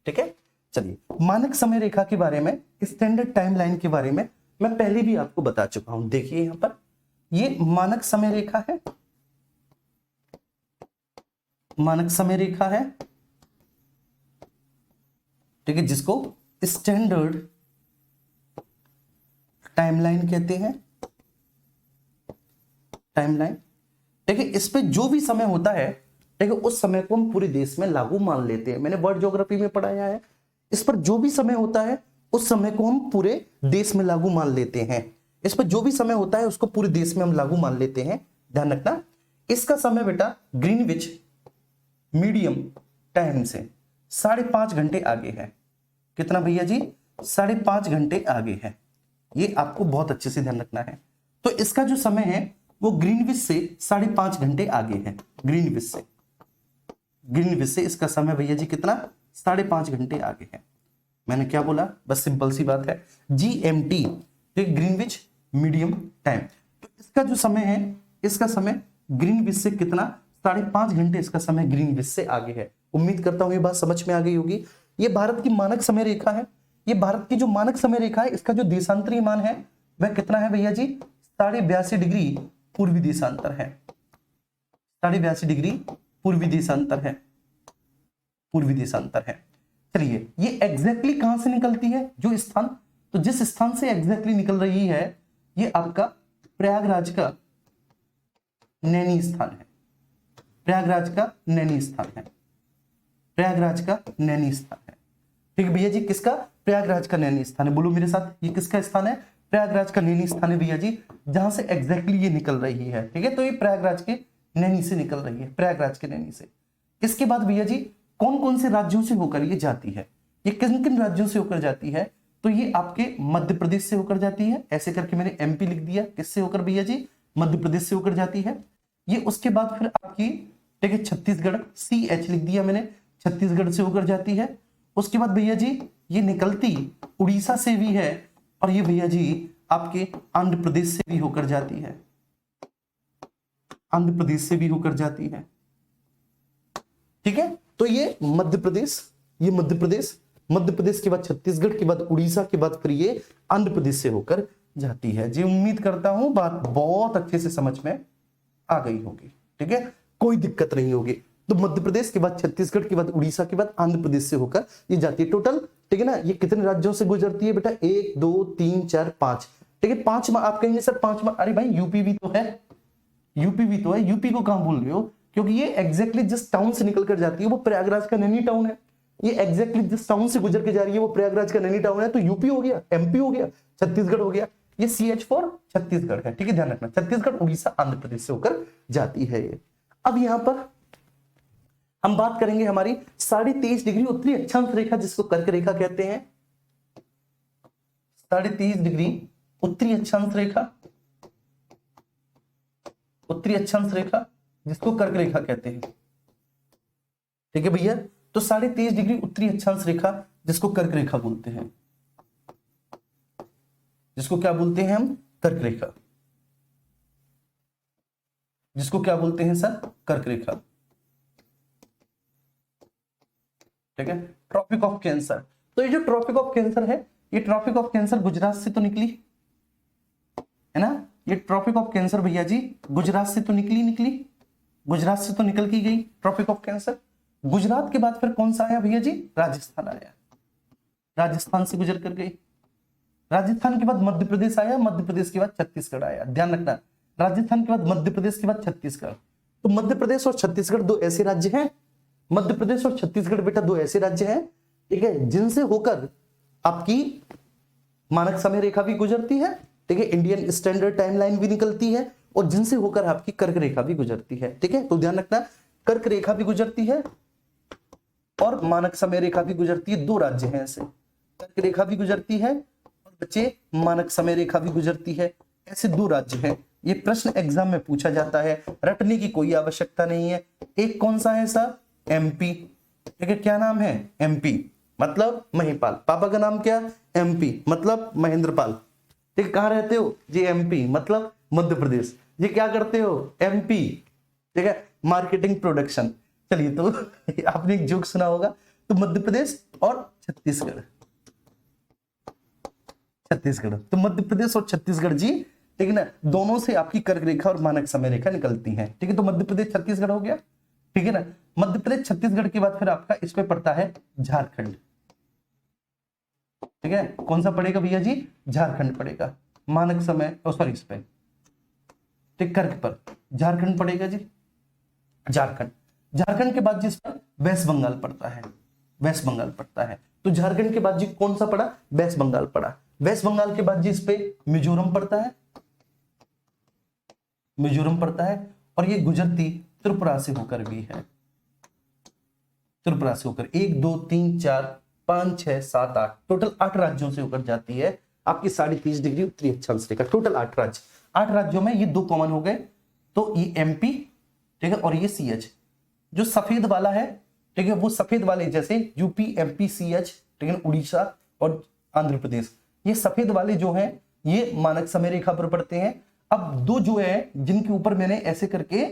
ठीक है। चलिए, मानक समय रेखा के बारे में, स्टैंडर्ड टाइमलाइन के बारे में मैं पहले भी आपको बता चुका हूं। देखिए यहां पर ये मानक समय रेखा है, मानक समय रेखा है, ठीक है, जिसको स्टैंडर्ड टाइमलाइन कहते हैं, टाइमलाइन, ठीक है। इस पे जो भी समय होता है, ठीक है, उस समय को हम पूरे देश में लागू मान लेते हैं। मैंने वर्ल्ड ज्योग्राफी में पढ़ाया है, इस पर जो भी समय होता है उस समय को हम पूरे देश में लागू मान लेते हैं। इस पर जो भी समय होता है उसको पूरे देश में हम लागू मान लेते हैं। ध्यान रखना, इसका समय बेटा ग्रीनविच मीडियम टाइम से 5.5 घंटे आगे है। कितना भैया जी, 5.5 घंटे आगे है। ये आपको बहुत अच्छे से ध्यान रखना है। तो इसका जो समय है वो ग्रीनविच से 5.5 घंटे आगे है। ग्रीनविच से इसका समय भैया जी कितना, 5.5 घंटे आगे है। मैंने क्या बोला, बस सिंपल सी बात है, GMT, ग्रीनविच मीडियम टाइम। तो इसका जो समय है, इसका समय ग्रीनविच से कितना, 5.5 घंटे इसका समय ग्रीनविच से आगे है। उम्मीद करता हूं ये बात समझ में आ गई होगी। ये भारत की मानक समय रेखा है। ये भारत की जो मानक समय रेखा है, इसका जो देशांतरी मान है वह कितना है भैया जी, 82.5 डिग्री पूर्वी देशांतर है। 82.5 डिग्री पूर्वी देशांतर है, पूर्वी देशांतर है। चलिए, ये एग्जैक्टली कहां से निकलती है, जो स्थान, तो जिस स्थान से एग्जैक्टली निकल रही है ये आपका प्रयागराज का नैनी स्थान है। प्रयागराज का नैनी स्थान है, प्रयागराज का नैनी स्थान है। ठीक है भैया जी, किसका, प्रयागराज का नैनी स्थान है। बोलो मेरे साथ, ये किसका स्थान है, प्रयागराज का नैनी स्थान है भैया जी, जहां से एग्जैक्टली ये निकल रही है। ठीक है, तो ये प्रयागराज के नैनी से निकल रही है, प्रयागराज के नैनी से। इसके बाद भैया जी कौन कौन से राज्यों से होकर ये जाती है, ये किन किन राज्यों से होकर जाती है, तो ये आपके मध्य प्रदेश से होकर जाती है। ऐसे करके मैंने MP लिख दिया, किससे होकर भैया जी, मध्य प्रदेश से होकर जाती है ये। उसके बाद फिर आपकी, ठीक है, छत्तीसगढ़, CH लिख दिया मैंने, छत्तीसगढ़ से होकर जाती है। उसके बाद भैया जी ये निकलती उड़ीसा से भी है, और ये भैया जी आपके आंध्र प्रदेश से भी होकर जाती है, आंध्र प्रदेश से भी होकर जाती है। ठीक है, तो ये मध्य प्रदेश, ये मध्य प्रदेश, मध्य प्रदेश के बाद छत्तीसगढ़ के बाद उड़ीसा के बाद फिर ये आंध्र प्रदेश से होकर जाती है। जी उम्मीद करता हूं बात बहुत अच्छे से समझ में आ गई होगी। ठीक है, कोई दिक्कत नहीं होगी। तो मध्य प्रदेश के बाद छत्तीसगढ़ के बाद उड़ीसा के बाद आंध्र प्रदेश से होकर ये जाती है। टोटल, ठीक है ना, ये कितने राज्यों से गुजरती है बेटा, 1 2 3 4 5। ठीक है, 5 आप कहेंगे सर 5, अरे भाई यूपी भी तो है, यूपी भी तो है, यूपी को कहां बोल रहे हो, क्योंकि ये एग्जैक्टली जिस टाउन से निकल कर जाती है वो प्रयागराज का नैनी टाउन है। ये एग्जैक्टली जिस टाउन से गुजर के जा रही है वो प्रयागराज का नैनी टाउन है। तो यूपी हो गया, MP हो गया, छत्तीसगढ़ हो गया। ये CH फॉर छत्तीसगढ़ है। ठीक है, ध्यान रखना, छत्तीसगढ़ उड़ीसा आंध्र प्रदेश से होकर जाती है ये। अब यहां पर हम बात करेंगे हमारी 23.5 डिग्री उत्तरी अक्षांश रेखा, जिसको कर्क रेखा कहते हैं। 23.5 डिग्री उत्तरी अक्षांश रेखा, उत्तरी अक्षांश रेखा जिसको कर्क रेखा कहते हैं। ठीक है भैया, तो 23.5 डिग्री उत्तरी अक्षांश रेखा जिसको कर्क रेखा बोलते हैं, जिसको क्या बोलते हैं हम, कर्क रेखा, जिसको क्या बोलते हैं सर, कर्क रेखा। ठीक है, ट्रॉपिक ऑफ कैंसर। तो ये जो ट्रॉपिक ऑफ कैंसर है, ये ट्रॉपिक ऑफ कैंसर गुजरात से तो निकली है ना, ये ट्रॉपिक ऑफ कैंसर भैया जी गुजरात से तो निकली, गुजरात से तो निकल की गई ट्रॉपिक ऑफ कैंसर। गुजरात के बाद फिर कौन सा आया भैया जी, राजस्थान आया, राजस्थान से गुजर कर गई। राजस्थान के बाद मध्य प्रदेश आया, मध्य प्रदेश के बाद छत्तीसगढ़ आया। ध्यान रखना, राजस्थान के बाद मध्य प्रदेश के बाद छत्तीसगढ़। तो मध्य प्रदेश और छत्तीसगढ़ 2 ऐसे राज्य हैं, मध्य प्रदेश और छत्तीसगढ़ बेटा 2 ऐसे राज्य हैं, ठीक है, जिनसे होकर आपकी मानक समय रेखा भी गुजरती है। ठीक है, इंडियन स्टैंडर्ड टाइमलाइन भी निकलती है, और जिनसे होकर आपकी कर्क रेखा भी गुजरती है। ठीक है, तो ध्यान रखना, कर्क रेखा भी गुजरती है, और मानक समय रेखा भी गुजरती है। 2 राज्य हैं ऐसे, कर्क रेखा भी गुजरती है और बच्चे मानक समय रेखा भी गुजरती है। ऐसे 2 राज्य हैं। ये प्रश्न एग्जाम में पूछा जाता है, रटने की कोई आवश्यकता नहीं है। एक कौन सा है सर? एमपी। ठीक है, क्या नाम है? एमपी मतलब महिपाल। पापा का नाम क्या? एमपी मतलब महेंद्रपाल। ठीक, कहाँ रहते हो जी? एमपी मतलब मध्य प्रदेश। ये क्या करते हो? एमपी। ठीक है, मार्केटिंग प्रोडक्शन। चलिए, तो आपने एक जोक सुना होगा, तो मध्य प्रदेश और छत्तीसगढ़, तो मध्य प्रदेश और छत्तीसगढ़ जी, ठीक है ना, दोनों से आपकी कर्क रेखा और मानक समय रेखा निकलती है। ठीक है, तो मध्य प्रदेश छत्तीसगढ़ हो गया। ठीक है ना, मध्य प्रदेश छत्तीसगढ़ के बाद फिर आपका इस पे पड़ता है झारखंड। ठीक है, कौन सा पड़ेगा भैया जी? झारखंड पड़ेगा मानक समय, सॉरी इस पे, ठीक, कर्क पर झारखंड पड़ेगा जी। झारखंड के बाद जिस पर वेस्ट बंगाल पड़ता है, वेस्ट बंगाल पड़ता है। तो झारखंड के बाद जी कौन सा पड़ा? वेस्ट बंगाल पड़ा। वेस्ट बंगाल के बाद जी इस पे मिजोरम पड़ता है, मिजोरम पड़ता है, और ये गुजरती त्रिपुरा से होकर भी है। त्रिपुरा से होकर 1 2 3 4 5 6 7 8 टोटल 8 राज्यों से होकर जाती है आपकी 30.5 डिग्री उत्तरी अक्षांश रेखा। टोटल 8 राज्य, 8 राज्यों में ये 2 कॉमन हो गए, तो ये एमपी, ठीक है, और ये सीएच। जो सफेद वाला है, ठीक है, वो सफेद वाले जैसे यूपी, एमपी, सीएच, ठीक है, उड़ीसा और आंध्र प्रदेश, ये सफेद वाले जो हैं ये मानक समय रेखा पर पड़ते हैं। अब 2 जो है जिनके ऊपर मैंने ऐसे करके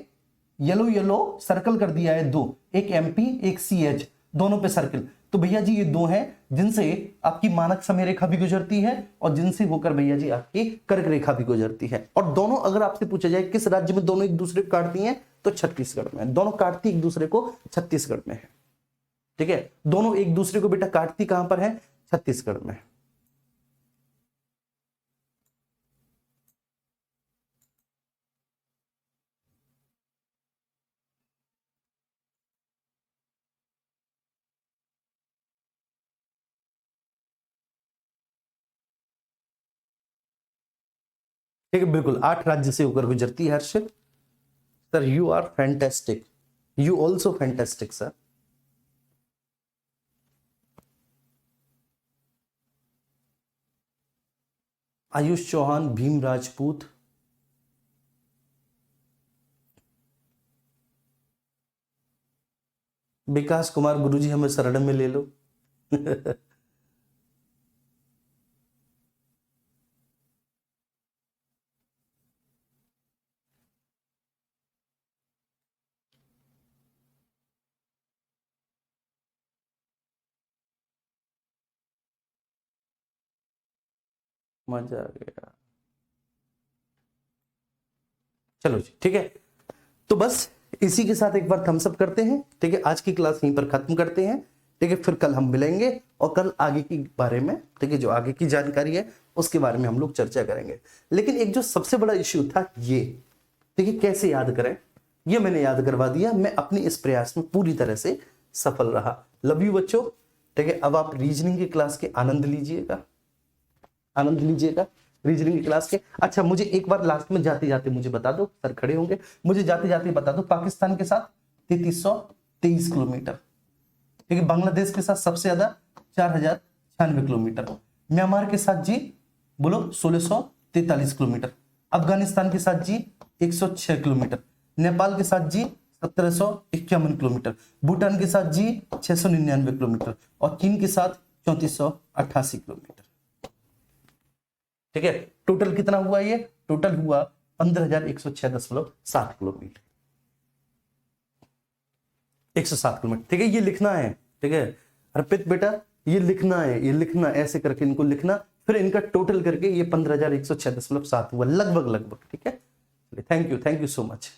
येलो येलो सर्कल कर दिया है, 2, एक एमपी एक सीएच, दोनों पे सर्कल, तो भैया जी ये 2 हैं जिनसे आपकी मानक समय रेखा भी गुजरती है और जिनसे होकर भैया जी आपकी कर्क रेखा भी गुजरती है। और दोनों अगर आपसे पूछा जाए किस राज्य में दोनों एक दूसरे को काटती हैं, तो छत्तीसगढ़ में। दोनों काटती एक दूसरे को छत्तीसगढ़ में है। ठीक है, दोनों एक दूसरे को बेटा काटती कहां पर है? छत्तीसगढ़ में। ठीक है, बिल्कुल 8 राज्य से होकर गुजरती है। Harshit sir, you are fantastic, you also fantastic sir. Ayush Chauhan, Bhim Rajput, Vikas Kumar, गुरुजी हमें शरण में ले लो। मजा आ गया। चलो जी, ठीक है, तो बस इसी के साथ एक बार थम्स अप करते हैं। ठीक है, आज की क्लास यहीं पर खत्म करते हैं। ठीक है, फिर कल हम मिलेंगे और कल आगे के बारे में, ठीक है, जो आगे की जानकारी है उसके बारे में हम लोग चर्चा करेंगे। लेकिन एक जो सबसे बड़ा इश्यू था ये, ठीक है, कैसे याद करें, ये मैंने याद करवा दिया। मैं अपने इस प्रयास में पूरी तरह से सफल रहा। लव यू बच्चों। ठीक है, अब आप रीजनिंग की क्लास के आनंद लीजिएगा, आनंद लीजिएगा रीजनिंग की क्लास के। अच्छा, मुझे एक बार लास्ट में जाते जाते मुझे बता दो, सर खड़े होंगे, मुझे जाते जाते बता दो, पाकिस्तान के साथ 3323 किलोमीटर, ठीक है, बांग्लादेश के साथ सबसे ज्यादा 4096 किलोमीटर, म्यांमार के साथ जी बोलो 1643 किलोमीटर, अफगानिस्तान के साथ जी 106 किलोमीटर, नेपाल के साथ जी 1751 किलोमीटर, भूटान के साथ जी 699 किलोमीटर और चीन के साथ 3488 किलोमीटर। ठीक है, टोटल कितना हुआ? ये टोटल हुआ 15,106.7 किलोमीटर, 107 किलोमीटर। ठीक है, ये लिखना है। ठीक है अर्पित बेटा, ये लिखना है, ये लिखना ऐसे करके इनको लिखना, फिर इनका टोटल करके ये 15,106.7 हुआ लगभग लगभग। ठीक है, थैंक यू सो मच।